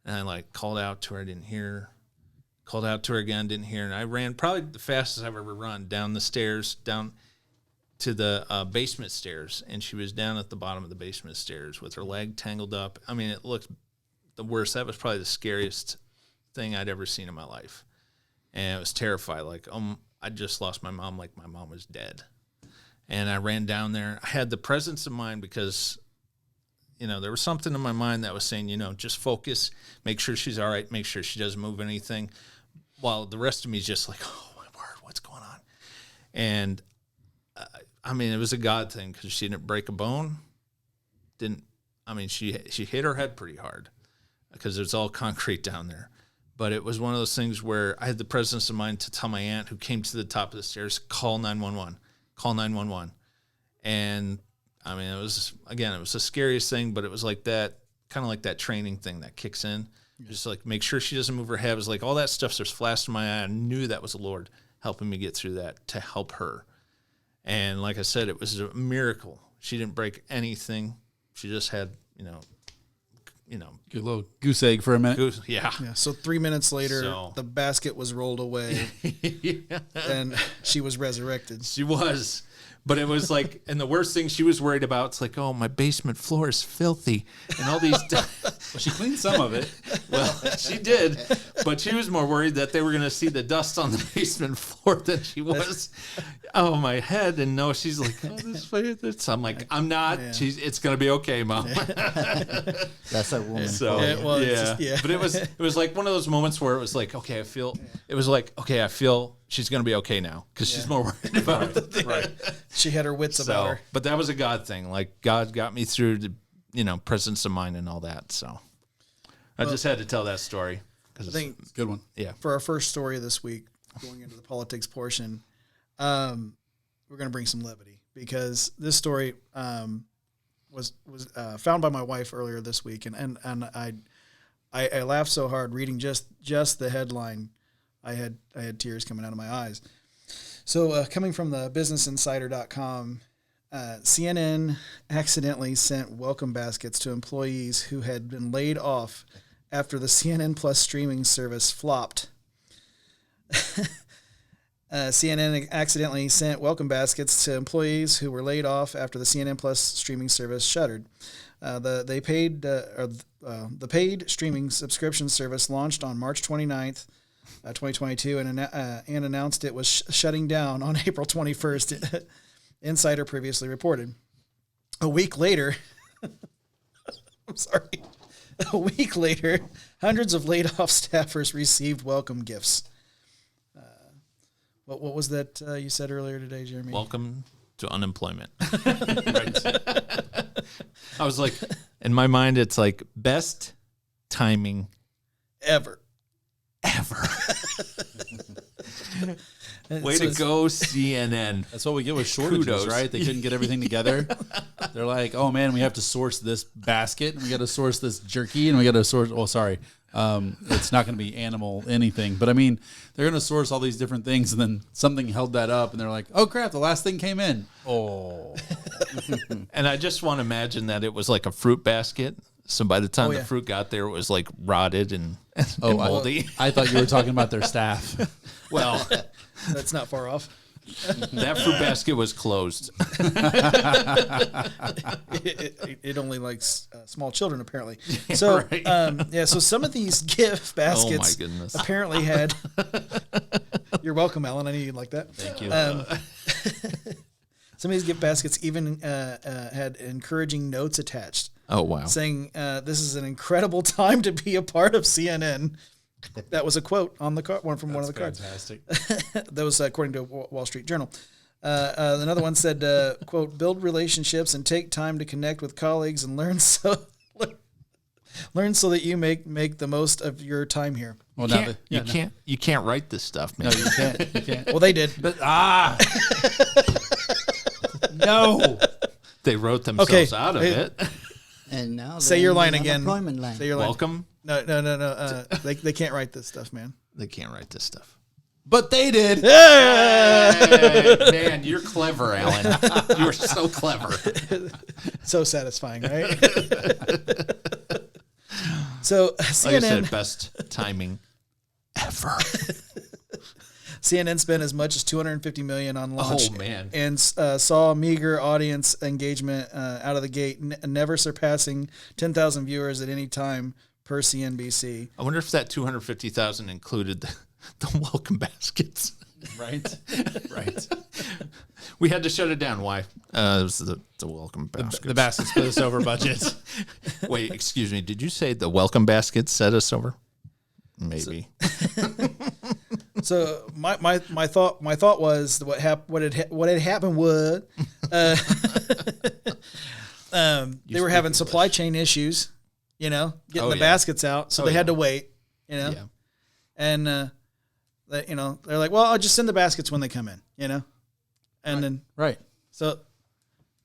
And I like called out to her, didn't hear her. Called out to her again, didn't hear her. And I ran probably the fastest I've ever run down the stairs, down. to the basement stairs, and she was down at the bottom of the basement stairs with her leg tangled up. I mean, it looked the worst. That was probably the scariest thing I'd ever seen in my life. And it was terrified. Like, I just lost my mom, like my mom was dead. And I ran down there. I had the presence of mind because, there was something in my mind that was saying, just focus, make sure she's all right, make sure she doesn't move anything. While the rest of me is just like, oh, my word, what's going on? And, it was a God thing because she didn't break a bone. She hit her head pretty hard because it's all concrete down there. But it was one of those things where I had the presence of mind to tell my aunt who came to the top of the stairs, call 911, call 911. And it was the scariest thing, but it was like that, kind of like that training thing that kicks in. Yeah. Just like make sure she doesn't move her head. It was like all that stuff just flashed in my eye. I knew that was the Lord helping me get through that to help her. And like I said, it was a miracle. She didn't break anything. She just had, Good little goose egg for a minute. Yeah. So 3 minutes later, the basket was rolled away, and she was resurrected. She was. But it was like, and the worst thing she was worried about, it's like, oh, my basement floor is filthy. And all these. Well, she cleaned some of it. Well, she did. But she was more worried that they were going to see the dust on the basement floor than she was. Oh, my head. And no, she's like, oh, this. I'm like, I'm not. Yeah. It's going to be okay, Mom. That's a woman. So, But it was like one of those moments where it was like, okay, it was like, okay, I feel she's going to be okay now because she's more worried about it. Right. She had her wits about her. But that was a God thing. Like God got me through the, presence of mind and all that. So I just had to tell that story because I think it's a good one. Yeah. For our first story this week, going into the politics portion, we're going to bring some levity because this story was found by my wife earlier this week, and I laughed so hard reading just the headline. I had tears coming out of my eyes. So coming from the businessinsider.com, CNN accidentally sent welcome baskets to employees who had been laid off after the CNN Plus streaming service flopped. CNN accidentally sent welcome baskets to employees who were laid off after the CNN Plus streaming service shuttered. The paid streaming subscription service launched on March 29th, 2022, and announced it was shutting down on April 21st. Insider previously reported. A week later, hundreds of laid-off staffers received welcome gifts. What was that you said earlier today, Jeremy? Welcome to unemployment. Right. I was like, in my mind, it's like best timing ever. Way to go, CNN. That's what we get with shortages, Kudos. Right? They couldn't get everything together. They're like, oh, man, we have to source this basket, and we got to source this jerky, and we got to source, it's not going to be animal anything. But, they're going to source all these different things, and then something held that up, and they're like, oh, crap, the last thing came in. Oh. And I just want to imagine that it was like a fruit basket. So by the time the fruit got there, it was like rotted and moldy. I thought you were talking about their staff. Well, that's not far off. That fruit basket was closed. It only likes small children, apparently. So, right. So some of these gift baskets apparently had. You're welcome, Alan. I knew you'd like that. Thank you. Some of these gift baskets even had encouraging notes attached. Oh, wow. Saying, this is an incredible time to be a part of CNN. That was a quote on the card, one of the cards. Fantastic. That was according to Wall Street Journal. Another one said, quote, build relationships and take time to connect with colleagues and learn so that you make the most of your time here. Well, you can't write this stuff, man. No, you can't. Well, they did. But no. They wrote themselves out of it. And now say your line again. Line. Say your line. Welcome. No. They can't write this stuff, man. They can't write this stuff. But they did. Hey, man, you're clever, Alan. You're so clever. So satisfying, right? So CNN, like I said, best timing ever. CNN spent as much as $250 million on launch. Oh, man. And saw meager audience engagement out of the gate, never surpassing 10,000 viewers at any time per CNBC. I wonder if that 250,000 included the welcome baskets. Right. Right. We had to shut it down. Why? It was the welcome baskets. The baskets put us over budget. Wait, excuse me. Did you say the welcome baskets set us over? Maybe. So my thought was what had happened was they were having supply chain issues, getting the baskets out, so they had to wait, and they're like, well, I'll just send the baskets when they come in, and then Right. so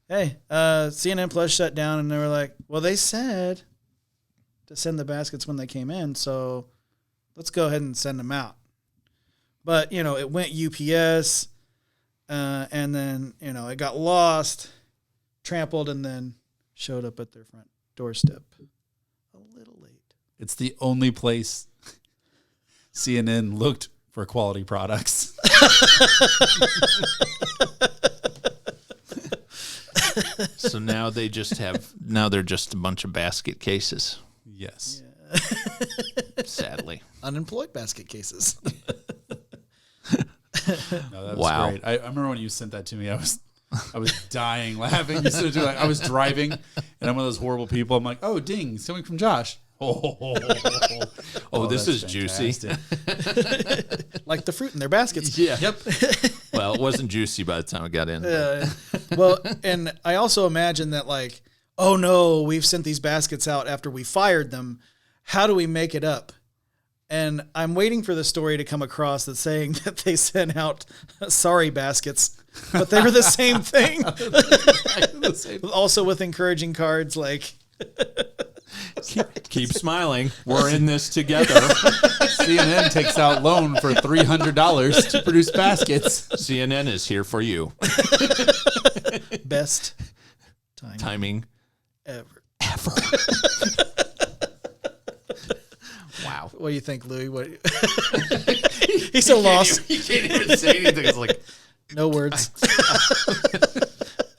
hey, CNN Plus shut down, and they were like, well, they said to send the baskets when they came in, so let's go ahead and send them out. But, it went UPS, and then, it got lost, trampled, and then showed up at their front doorstep a little late. It's the only place CNN looked for quality products. So now they're just a bunch of basket cases, Yes. sadly. Unemployed basket cases. No, that was Wow. great. I remember when you sent that to me, I was dying laughing. You sent it to me, I was driving, and I'm one of those horrible people. I'm like, oh, ding, something from Josh. This is juicy. Like the fruit in their baskets. Yeah. Yep. Well, it wasn't juicy by the time I got in. Well, and I also imagine that like, oh no, we've sent these baskets out after we fired them. How do we make it up? And I'm waiting for the story to come across that's saying that they sent out sorry baskets, but they were the same thing. Also with encouraging cards like, Keep smiling. We're in this together. CNN takes out loan for $300 to produce baskets. CNN is here for you. best Timing. ever. Wow. What do you think, Louis? What? He's so lost. He can't even say anything. It's like, No words.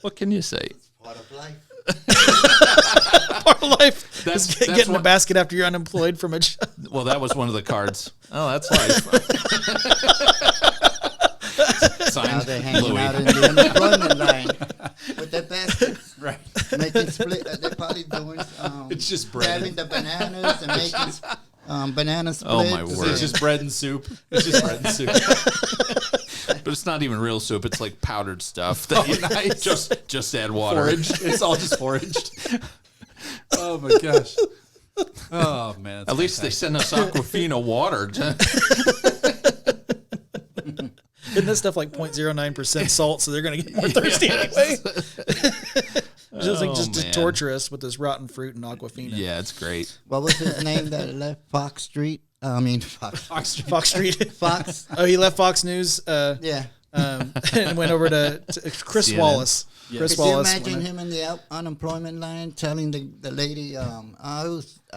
what can you say? Part of life. Part of life That's- is that's getting a what- basket after you're unemployed from a job. Well, that was one of the cards. Oh, that's life. Now Signed, they're hanging Louis. out in the unemployment line with their baskets, Right. making split. They're probably doing. It's just bread. Grabbing the bananas and making banana splits. Oh, my word. It's just bread and soup. It's just bread and soup. But it's not even real soup. It's like powdered stuff. That you nice. just add water. Foraged. It's all just foraged. Oh my gosh. Oh man. At least they send us Aquafina water. Isn't this stuff like 0.09% salt, so they're going to get more thirsty anyway? Just to man. torture us with this rotten fruit and Aquafina. Yeah, it's great. What was his name that left Fox Street? I mean Fox. Fox Street. Fox. Oh, he left Fox News Yeah. and went over to Chris CNN. Wallace. Yes. Chris Could you Wallace. imagine him in the unemployment line telling the lady, I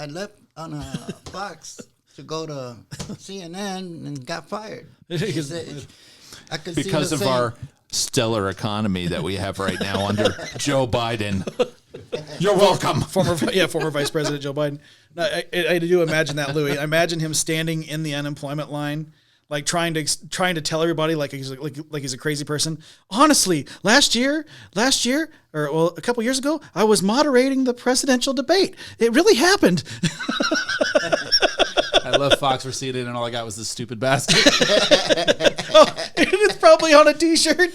left on a Fox to go to CNN and got fired. He said, I could see Because the of same- our stellar economy that we have right now under Joe Biden. You're welcome. former Vice President Joe Biden. No, I do imagine that, Louis. I imagine him standing in the unemployment line, like trying to tell everybody like he's a crazy person. Honestly, last year, or a couple years ago, I was moderating the presidential debate. It really happened. I left Fox for CNN and all I got was this stupid basket. It's probably on a T-shirt,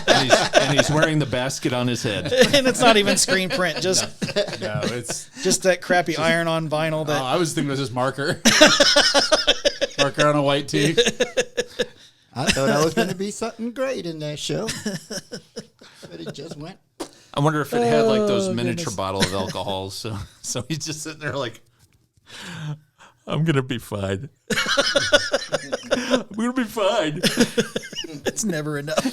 And he's wearing the basket on his head. and it's not even screen print. Just No, it's just that crappy iron-on vinyl. That I was thinking it was just marker. Marker on a white tee. I thought I was going to be something great in that show. But it just went. I wonder if it had like those Oh, miniature goodness. bottle of alcohol. So he's just sitting there like, I'm gonna be fine. I'm gonna be fine. it's never enough.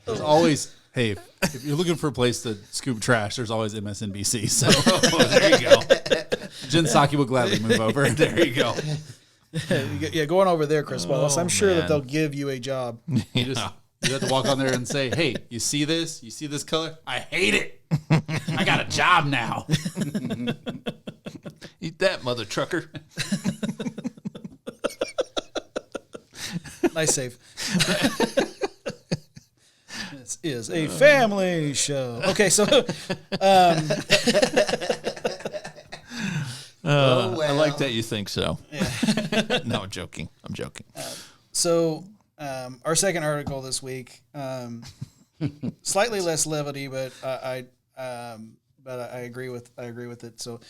There's always, hey, if you're looking for a place to scoop trash, there's always MSNBC. So Oh, there you go. Jen Psaki will gladly move over. There you go. Go on over there, Chris Wallace. I'm sure that they'll give you a job. You have to walk on there and say, "Hey, you see this? You see this color? I hate it. I got a job now." Eat that, mother trucker. Nice save. This is a family show. Okay, so I like that you think so. Yeah. No, I'm joking. So our second article this week, slightly less levity, but I agree with it. So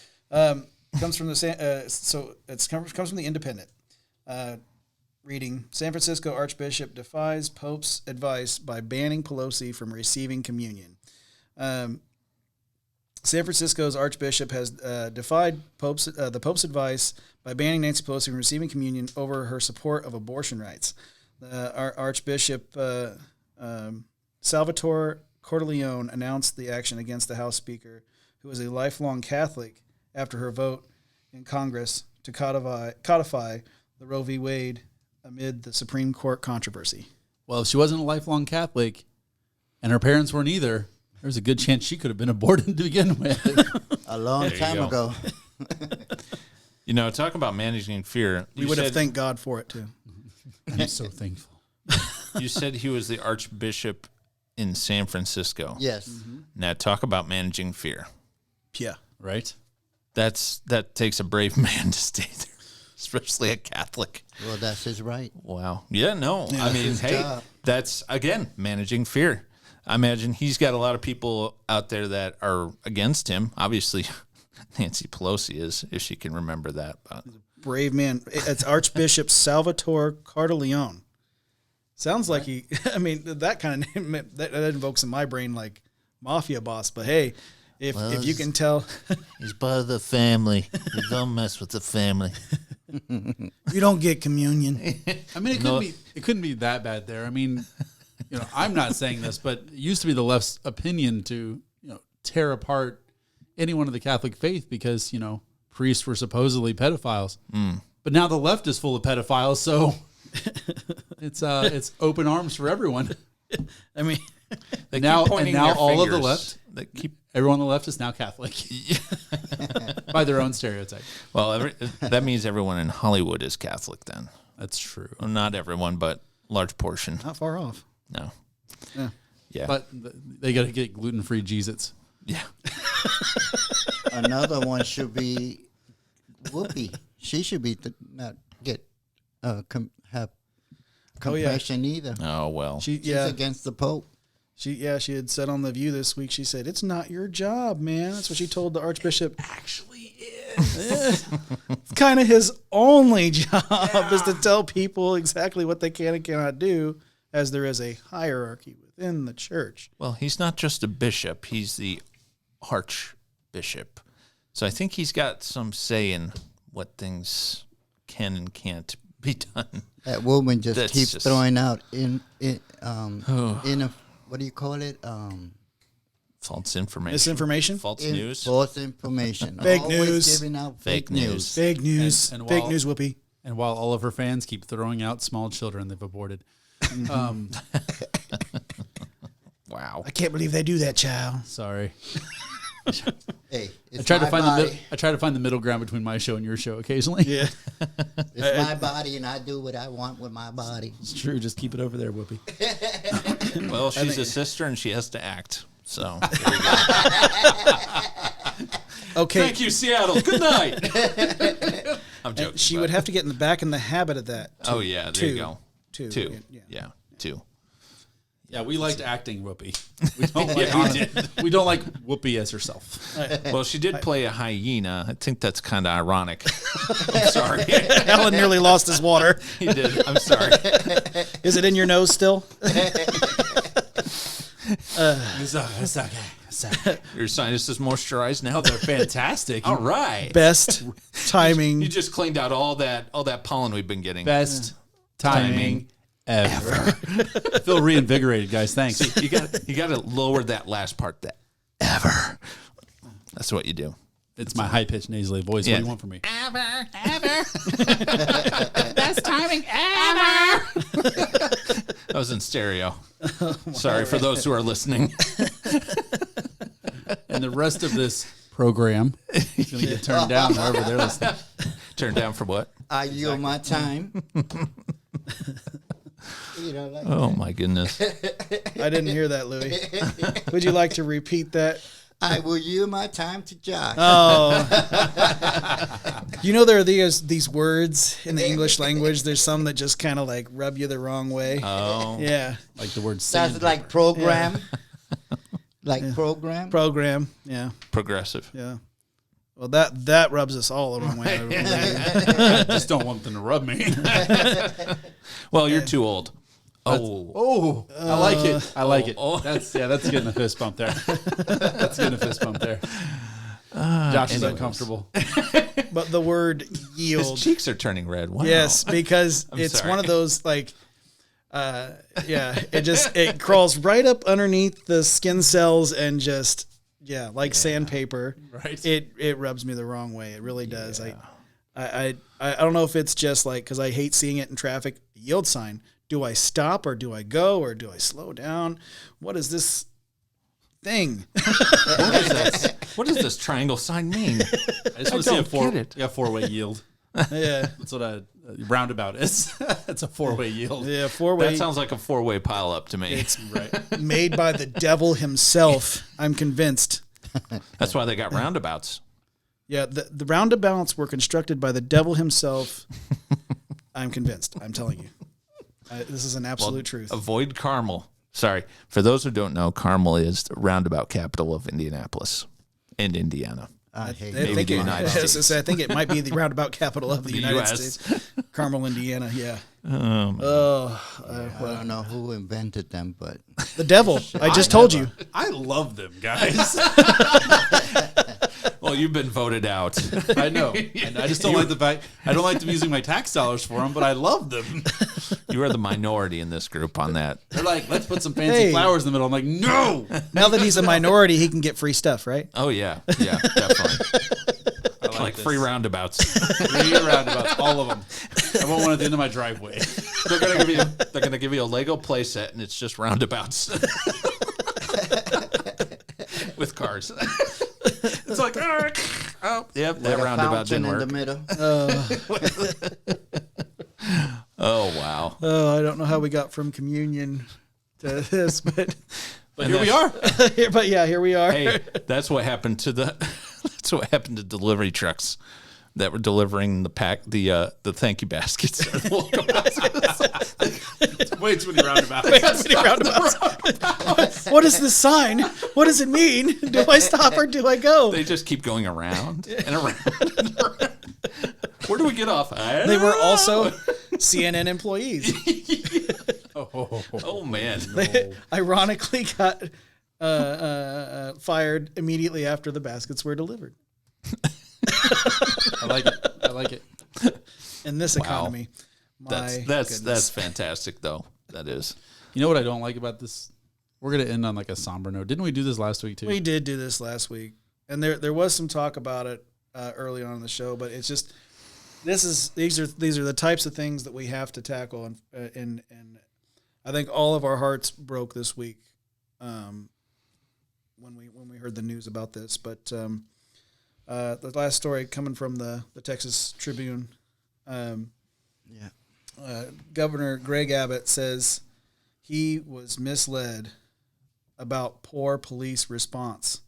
comes from comes from the Independent. Reading: San Francisco Archbishop defies Pope's advice by banning Pelosi from receiving communion. San Francisco's Archbishop has defied the Pope's advice by banning Nancy Pelosi from receiving communion over her support of abortion rights. Our Archbishop Salvatore Cordileone announced the action against the House Speaker, who is a lifelong Catholic, after her vote in Congress to codify the Roe v. Wade amid the Supreme Court controversy. Well, if she wasn't a lifelong Catholic and her parents weren't either, there's a good chance she could have been aborted to begin with. A long time ago. Talk about managing fear. We would have thanked God for it, too. I'm so thankful. You said he was the Archbishop in San Francisco. Yes. Mm-hmm. Now, talk about managing fear. Yeah. Right? That takes a brave man to stay there, especially a Catholic. Well, that's his right. Wow. Yeah, no. Yeah, I mean, his hey, job. that's, again, managing fear. I imagine he's got a lot of people out there that are against him. Obviously, Nancy Pelosi is, if she can remember that. But Brave man. It's Archbishop Salvatore Cordileone. Sounds like that kind of name, that invokes in my brain like mafia boss. But hey, if you can tell. he's part of the family. You don't mess with the family. You don't get communion. I mean, it couldn't be that bad there. I mean, I'm not saying this, but it used to be the left's opinion to, tear apart anyone of the Catholic faith because, priests were supposedly pedophiles. Mm. But now the left is full of pedophiles, so it's open arms for everyone. I mean, now all of the left, everyone on the left is now Catholic by their own stereotype. Well, that means everyone in Hollywood is Catholic then. That's true. Well, not everyone, but large portion. Not far off. No. Yeah. But they got to get gluten-free Jesus. Yeah. Another one should be Whoopi. She should be not get have compassion either. Oh well. She's against the Pope. She had said on The View this week, she said, "It's not your job, man." That's what she told the Archbishop. Actually is. It's kind of his only job is to tell people exactly what they can and cannot do, as there is a hierarchy within the church. Well, he's not just a bishop. He's the Archbishop. So I think he's got some say in what things can and can't be done. That woman keeps throwing out in a what do you call it? False information. Misinformation? False news. False information. Fake Always news. Giving out Fake news. Fake news. And Fake news, Whoopi. And while all of her fans keep throwing out small children they've aborted. Wow. I can't believe they do that, child. Sorry. Hey, I try to find the middle ground between my show and your show occasionally. Yeah. It's my body, and I do what I want with my body. It's true. Just keep it over there, Whoopi. Well, she's a sister, and she has to act. So, there we go. Okay. Thank you, Seattle. Good night. I'm joking. She would have to get in the habit of that. Oh, yeah. There you go. Two. Yeah. Two. Yeah, we liked acting Whoopi. We don't we don't like Whoopi as herself. Well, she did play a hyena. I think that's kind of ironic. I'm sorry. Alan nearly lost his water. He did. I'm sorry. Is it in your nose still? It's okay. Your sinus is moisturized now. They're fantastic. All right. Best timing. You just cleaned out all that pollen we've been getting. Best timing ever. I feel reinvigorated, guys. Thanks. You got to lower that last part. That ever. That's what you do. It's my high-pitched nasally voice. Yeah. What do you want from me? Best timing ever. That was in stereo. Sorry for those who are listening. And the rest of this program is going to get turned down wherever they're listening. Turned down for what? I yield my time. Oh my goodness. I didn't hear that, Louis. Would you like to repeat that? I will yield my time to Josh. Oh, you know there are these words in the English language. There's some that just kind of like rub you the wrong way. Oh. Yeah, Like the word That's sandpaper. like program. Like program. program. Yeah, Progressive. yeah. Well, that rubs us all the wrong way. I just don't want them to rub me. Well, you're too old. Oh. I like it. I like it. Oh. That's getting a fist bump there. That's getting a fist bump there. Josh is anyways. uncomfortable. But the word His yield. cheeks are turning red. Wow. Yes, because it's sorry. one of those like, it crawls right up underneath the skin cells and just like sandpaper. Right. It rubs me the wrong way. It really does. I don't know if it's just like because I hate seeing it in traffic. Yield sign. Do I stop or do I go or do I slow down? What is this thing? What is this? What does this triangle sign mean? I just want to see get it. four-way yield. Yeah, That's what a roundabout is. It's a four-way yield. yeah, four-way. That sounds like a four-way pile-up to me. It's Right. made by the devil himself. I'm convinced. That's why they got roundabouts. Yeah, the roundabouts were constructed by the devil himself. I'm convinced. I'm telling you. This is an absolute truth. Avoid Carmel. Sorry. For those who don't know, Carmel is the roundabout capital of Indianapolis and Indiana. I hate I it. maybe think the it, United I was gonna States. say, I think it might be the roundabout capital of the United US. States. Carmel, Indiana. Yeah. I don't know who invented them, but The devil. I just told you. I love them, guys. Well, you've been voted out. I know. And I just don't like the fact. I don't like them using my tax dollars for them, but I love them. You are the minority in this group on that. They're like, let's put some fancy Hey. flowers in the middle. I'm like, no. Now that he's a minority, he can get free stuff, right? Oh, yeah. Yeah, definitely. I Like free roundabouts. 3 roundabouts, all of them. I want one at the end of my driveway. They're gonna give you a Lego playset, and it's just roundabouts with cars. It's like, oh, yep, that with a roundabout fountain didn't in work. the middle. Oh wow! Oh, I don't know how we got from communion to this, but Here we are. but yeah, here we are. Hey, that's what happened to that's what happened to delivery trucks that were delivering the thank you baskets. Way too many roundabouts. Many roundabouts. What is this sign? What does it mean? Do I stop or do I go? They just keep going around and around. And around. Where do we get off? They were also CNN employees. Oh man! They ironically got fired immediately after the baskets were delivered. I like it. I like it. In this economy, That's fantastic though. That is. You know what I don't like about this? We're going to end on like a somber note. Didn't we do this last week too? we did do this last week, and there was some talk about it early on in the show, but it's just these are the types of things that we have to tackle, and I think all of our hearts broke this week when we heard the news about this. But the last story coming from the Texas Tribune. Governor Gregg Abbott says he was misled about poor police response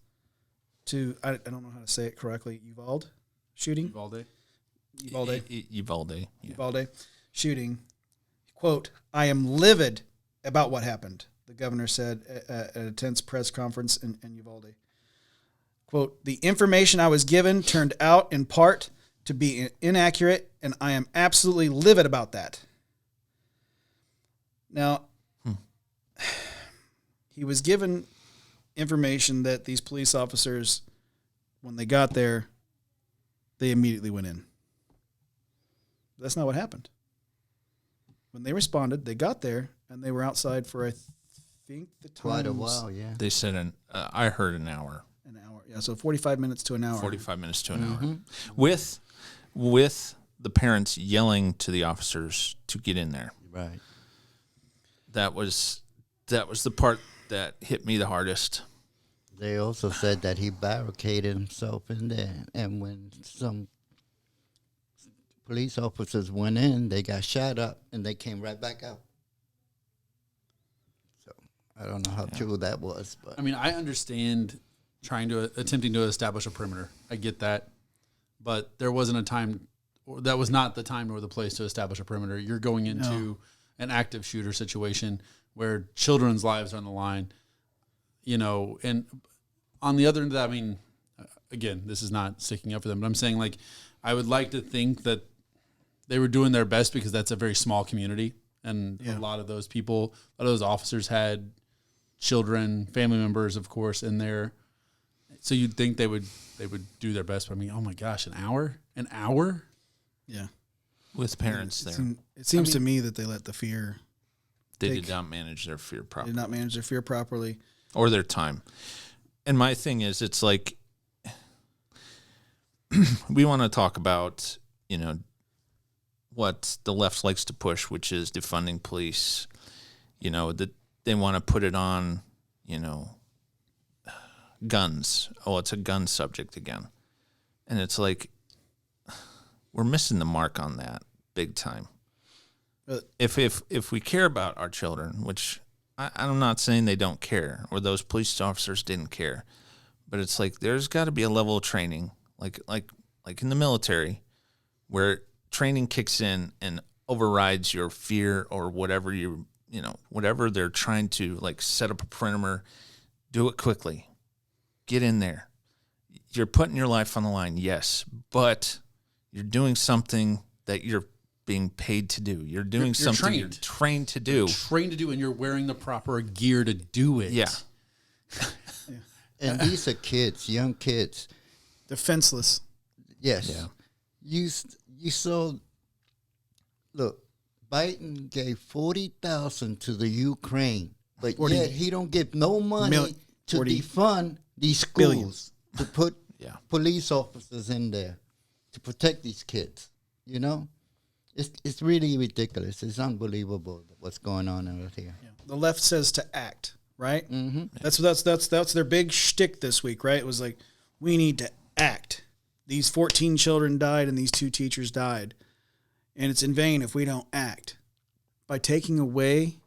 to, I don't know how to say it correctly, Uvalde shooting? Uvalde. Uvalde. Uvalde. Yeah. Uvalde shooting. Quote, I am livid about what happened, the governor said at a tense press conference in Uvalde. Quote, the information I was given turned out in part to be inaccurate, and I am absolutely livid about that. Now, he was given information that these police officers, when they got there, they immediately went in. That's not what happened. When they responded, they got there, and they were outside for, I think, the time Quite a while, yeah. They said I heard an hour. An hour. Yeah, so 45 minutes to an hour. 45 minutes to an hour. With the parents yelling to the officers to get in there. Right. That was the part that hit me the hardest. They also said that he barricaded himself in there, and when some police officers went in, they got shot up, and they came right back out. So I don't know how true that was, but I mean, I understand attempting to establish a perimeter. I get that, but there wasn't a time, or that was not the time nor the place to establish a perimeter. You're going into an active shooter situation where children's lives are on the line, and on the other end of that, I mean, again, this is not sticking up for them, but I'm saying, like, I would like to think that they were doing their best because that's a very small community. And a lot of those people, a lot of those officers had children, family members, of course, in there. So you'd think they would do their best. But I mean, oh my gosh, an hour? Yeah. With parents there. It seems to me that they let the fear. They did not manage their fear properly. Did not manage their fear properly. Or their time. And my thing is, it's like, we want to talk about, what the left likes to push, which is defunding police. That they want to put it on, guns. Oh, it's a gun subject again. And it's like, we're missing the mark on that big time. If we care about our children, which I'm not saying they don't care, or those police officers didn't care, but it's like there's got to be a level of training, like in the military, where training kicks in and overrides your fear or whatever whatever they're trying to, like, set up a perimeter, do it quickly, get in there. You're putting your life on the line, yes, but you're doing something that you're being paid to do. You're doing something you're trained to do. And you're wearing the proper gear to do it. Yeah. And these are kids, young kids. Defenseless. Yes. Yeah. You saw, look, Biden gave $40,000 to the Ukraine, but yet he don't give no money to defund these schools, to put police officers in there to protect these kids. It's really ridiculous. It's unbelievable what's going on out here. Yeah. The left says to act, right? Mm-hmm. That's their big shtick this week, right? It was like, we need to act. These 14 children died and these 2 teachers died. And it's in vain if we don't act. By taking away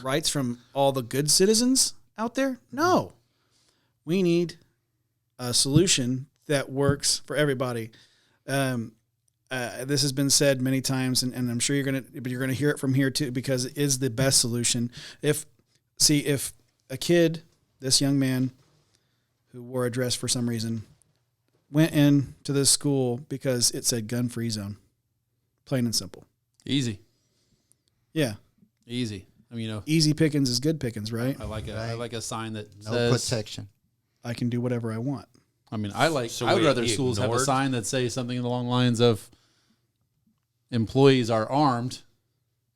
rights from all the good citizens out there? No. We need a solution that works for everybody. This has been said many times, and I'm sure you're gonna hear it from here too, because it is the best solution. If a kid, this young man who wore a dress for some reason, went into this school because it said gun-free zone, plain and simple. Easy. Yeah. Easy. I mean, easy pickings is good pickings, right? I like a sign that no says protection. I can do whatever I want. I mean, I would rather schools have a sign that says something along the lines of employees are armed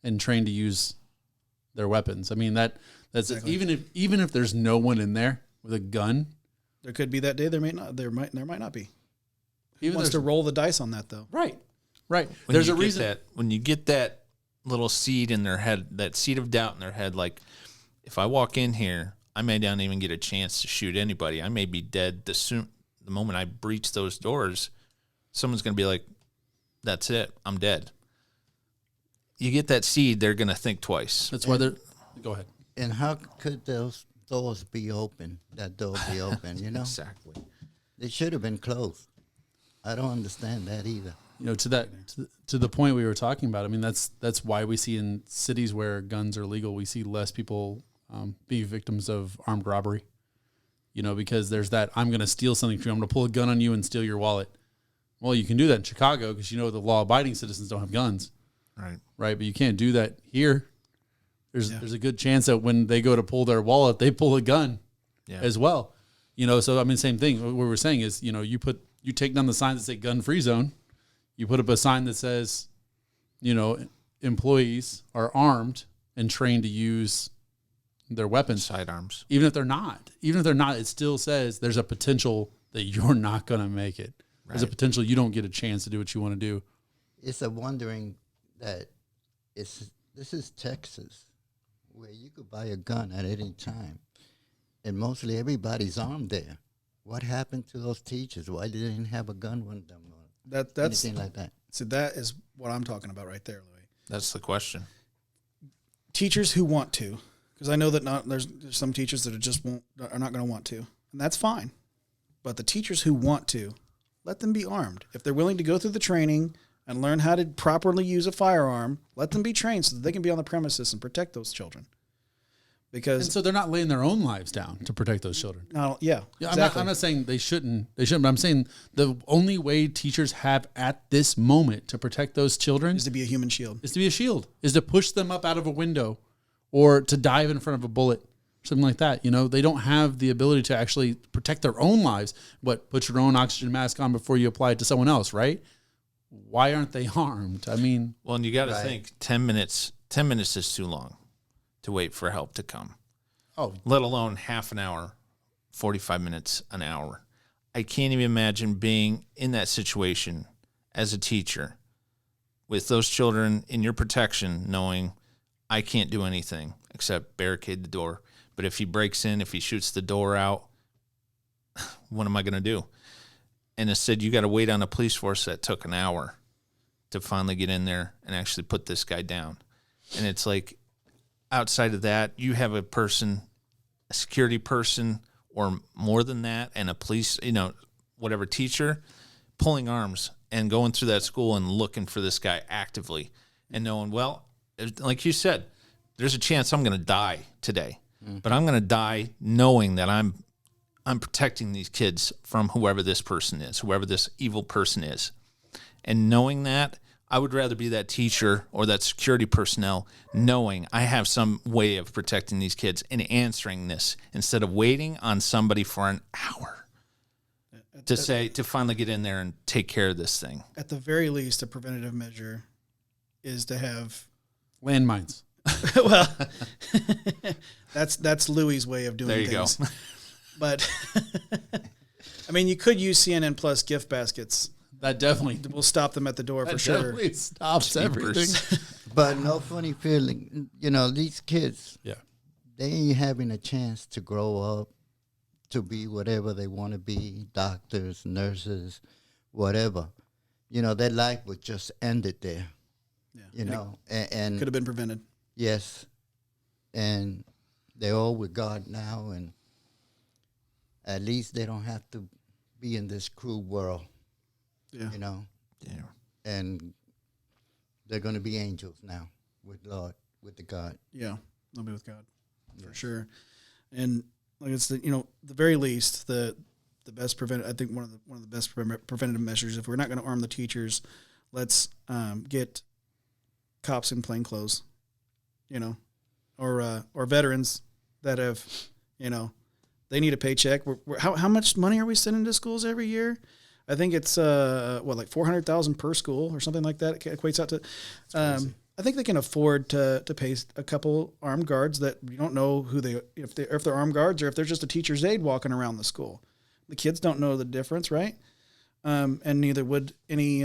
and trained to use their weapons. I mean, that's exactly. Even if there's no one in there with a gun, there could be that day. There might not be. Who wants to roll the dice on that though? Right. There's a reason that when you get that little seed in their head, that seed of doubt in their head, like, if I walk in here, I may not even get a chance to shoot anybody. I may be dead the moment I breach those doors. Someone's going to be like, that's it, I'm dead. You get that seed, they're going to think twice. That's why they're... Go ahead. And how could those doors be open? That door be open, Exactly. They should have been closed. I don't understand that either. To the point we were talking about, I mean, that's why we see in cities where guns are legal, we see less people be victims of armed robbery. Because there's that, I'm going to steal something from you. I'm going to pull a gun on you and steal your wallet. Well, you can do that in Chicago because the law-abiding citizens don't have guns. Right. But you can't do that here. There's a good chance that when they go to pull their wallet, they pull a gun as well. So I mean, same thing. What we're saying is, you take down the signs that say gun-free zone. You put up a sign that says, employees are armed and trained to use their weapons. Sidearms. Even if they're not, it still says there's a potential that you're not going to make it. Right. There's a potential you don't get a chance to do what you want to do. It's a wondering that this is Texas, where you could buy a gun at any time, and mostly everybody's armed there. What happened to those teachers? Why they didn't have a gun with them? That's anything like that. So that is what I'm talking about right there, Louis. That's the question. Teachers who want to, because I know that there's some teachers that are not going to want to, and that's fine. But the teachers who want to, let them be armed. If they're willing to go through the training and learn how to properly use a firearm, let them be trained so that they can be on the premises and protect those children. Because and so they're not laying their own lives down to protect those children. Yeah, exactly. I'm not saying they shouldn't, but I'm saying the only way teachers have at this moment to protect those children is to be a human shield. Is to push them up out of a window or to dive in front of a bullet, something like that. They don't have the ability to actually protect their own lives, but put your own oxygen mask on before you apply it to someone else, right? Why aren't they harmed? I mean, well, and you got to think 10 minutes is too long to wait for help to come. Oh, let alone half an hour, 45 minutes, an hour. I can't even imagine being in that situation as a teacher with those children in your protection, knowing I can't do anything except barricade the door. But if he breaks in, if he shoots the door out, what am I going to do? And instead, you got to wait on a police force that took an hour to finally get in there and actually put this guy down. And it's like, outside of that, you have a person, a security person, or more than that, and a police, whatever teacher, pulling arms and going through that school and looking for this guy actively and knowing, well, like you said, there's a chance I'm going to die today, but I'm going to die knowing that I'm protecting these kids from whoever this person is, whoever this evil person is. And knowing that, I would rather be that teacher or that security personnel knowing I have some way of protecting these kids and answering this instead of waiting on somebody for an hour to finally get in there and take care of this thing. At the very least, a preventative measure is to have landmines. Well, that's Louie's way of doing there you things. Go. But I mean, you could use CNN Plus gift baskets. That definitely will stop them at the door for sure. That definitely stops everything. But no funny feeling. These kids, they ain't having a chance to grow up to be whatever they want to be, doctors, nurses, whatever. Their life was just ended there. Yeah. And could have been prevented. Yes. And they're all with God now, and at least they don't have to be in this cruel world. Yeah. Yeah. And they're going to be angels now with the God. Yeah. They'll be with God for sure. And like it's the very least the best I think one of the best preventative measures, if we're not going to arm the teachers, let's get cops in plain clothes, or veterans that have, they need a paycheck. How much money are we sending to schools every year? I think it's like $400,000 per school or something like that. It equates out to. I think they can afford to pay a couple armed guards that you don't know if they're armed guards or if they're just a teacher's aide walking around the school. The kids don't know the difference, right? And neither would any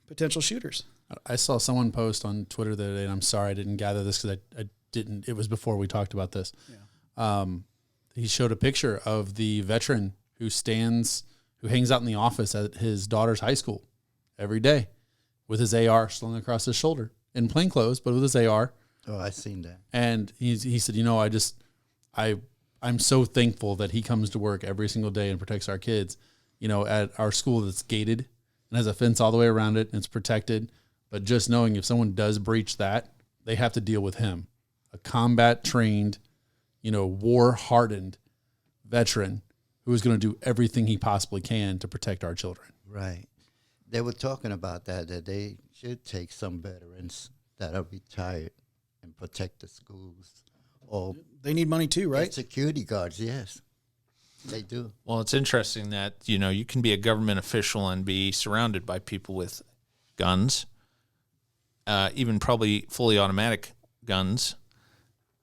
potential shooters. I saw someone post on Twitter the other day, and I'm sorry I didn't gather this because I didn't. It was before we talked about this. Yeah. He showed a picture of the veteran who hangs out in the office at his daughter's high school every day with his AR slung across his shoulder in plain clothes, but with his AR. Oh, I've seen that. And he said, I'm so thankful that he comes to work every single day and protects our kids, at our school that's gated and has a fence all the way around it and it's protected. But just knowing if someone does breach that, they have to deal with him, a combat trained, war hardened veteran who is going to do everything he possibly can to protect our children. Right. They were talking about that they should take some veterans that are retired and protect the schools. Or they need money too, right? Security guards, yes. They do. Well, it's interesting that, you can be a government official and be surrounded by people with guns, even probably fully automatic guns,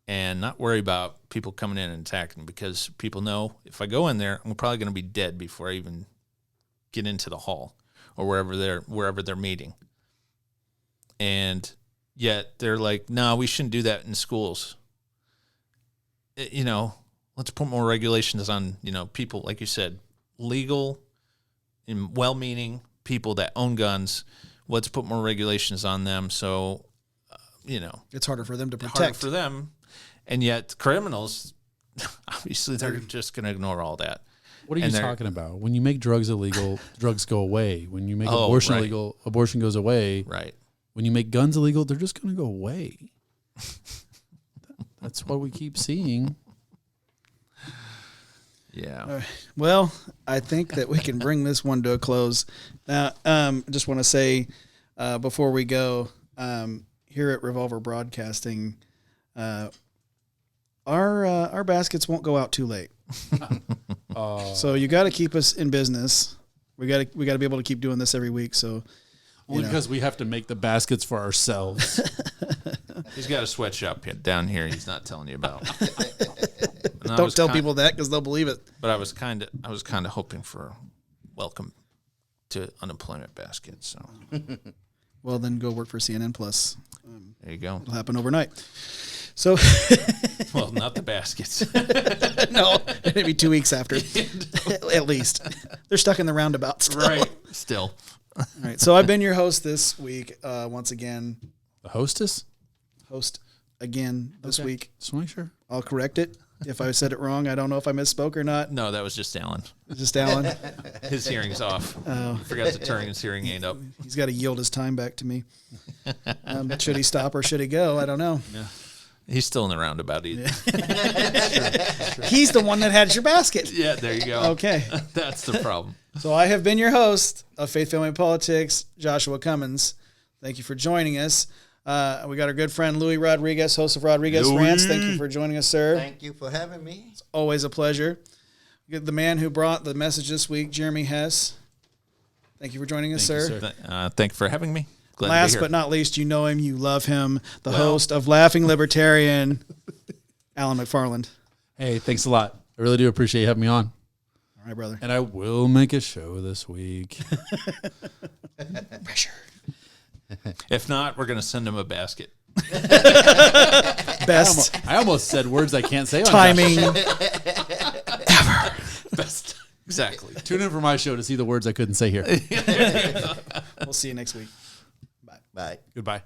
and not worry about people coming in and attacking, because people know if I go in there, I'm probably going to be dead before I even get into the hall or wherever they're meeting. And yet they're like, no, we shouldn't do that in schools. Let's put more regulations on, people, like you said, legal and well-meaning people that own guns. Let's put more regulations on them. So, it's harder for them to protect. Harder for them. And yet criminals, obviously, they're just going to ignore all that. What are you talking about? When you make drugs illegal, drugs go away. When you make abortion illegal, abortion goes away. Right. When you make guns illegal, they're just going to go away. That's what we keep seeing. Yeah. Well, I think that we can bring this one to a close. Now, I just want to say before we go, here at Revolver Broadcasting, our baskets won't go out too late. So you got to keep us in business. We got to be able to keep doing this every week. So only because we have to make the baskets for ourselves. He's got a sweatshop down here he's not telling you about. Don't tell people that because they'll believe it. But I was kind of hoping for welcome to unemployment basket. So, well, then go work for CNN Plus. There you go. It'll happen overnight. So, well, not the baskets. No, maybe 2 weeks after, at least. They're stuck in the roundabout still. Right. Still. All right. So I've been your host this week. Once again, the hostess. Host again this week. Just make sure. I'll correct it if I said it wrong. I don't know if I misspoke or not. No, that was just Alan. Just Alan. His hearing's off. Oh, forgot to turn his hearing aid up. He's got to yield his time back to me. Should he stop or should he go? I don't know. Yeah. He's still in the roundabout. Sure. He's the one that had your basket. Yeah, there you go. Okay. That's the problem. So I have been your host of Faith, Family, and Politics, Joshua Cummins. Thank you for joining us. We got our good friend Louis Rodriguez, host of Rodriguez Rants. Thank you for joining us, sir. Thank you for having me. It's always a pleasure. We got the man who brought the message this week, Jeremy Hess. Thank you for joining us, sir. Thank you for having me. Glad Last to be here. but not least, you know him, you love him, the host of Laughing Libertarian, Alan McFarland. Hey, thanks a lot. I really do appreciate you having me on. All right, brother. And I will make a show this week. Pressure. If not, we're going to send him a basket. Best. I almost said words I can't say on timing ever. Best. Exactly. Tune in for my show to see the words I couldn't say here. We'll see you next week. Bye. Bye. Goodbye.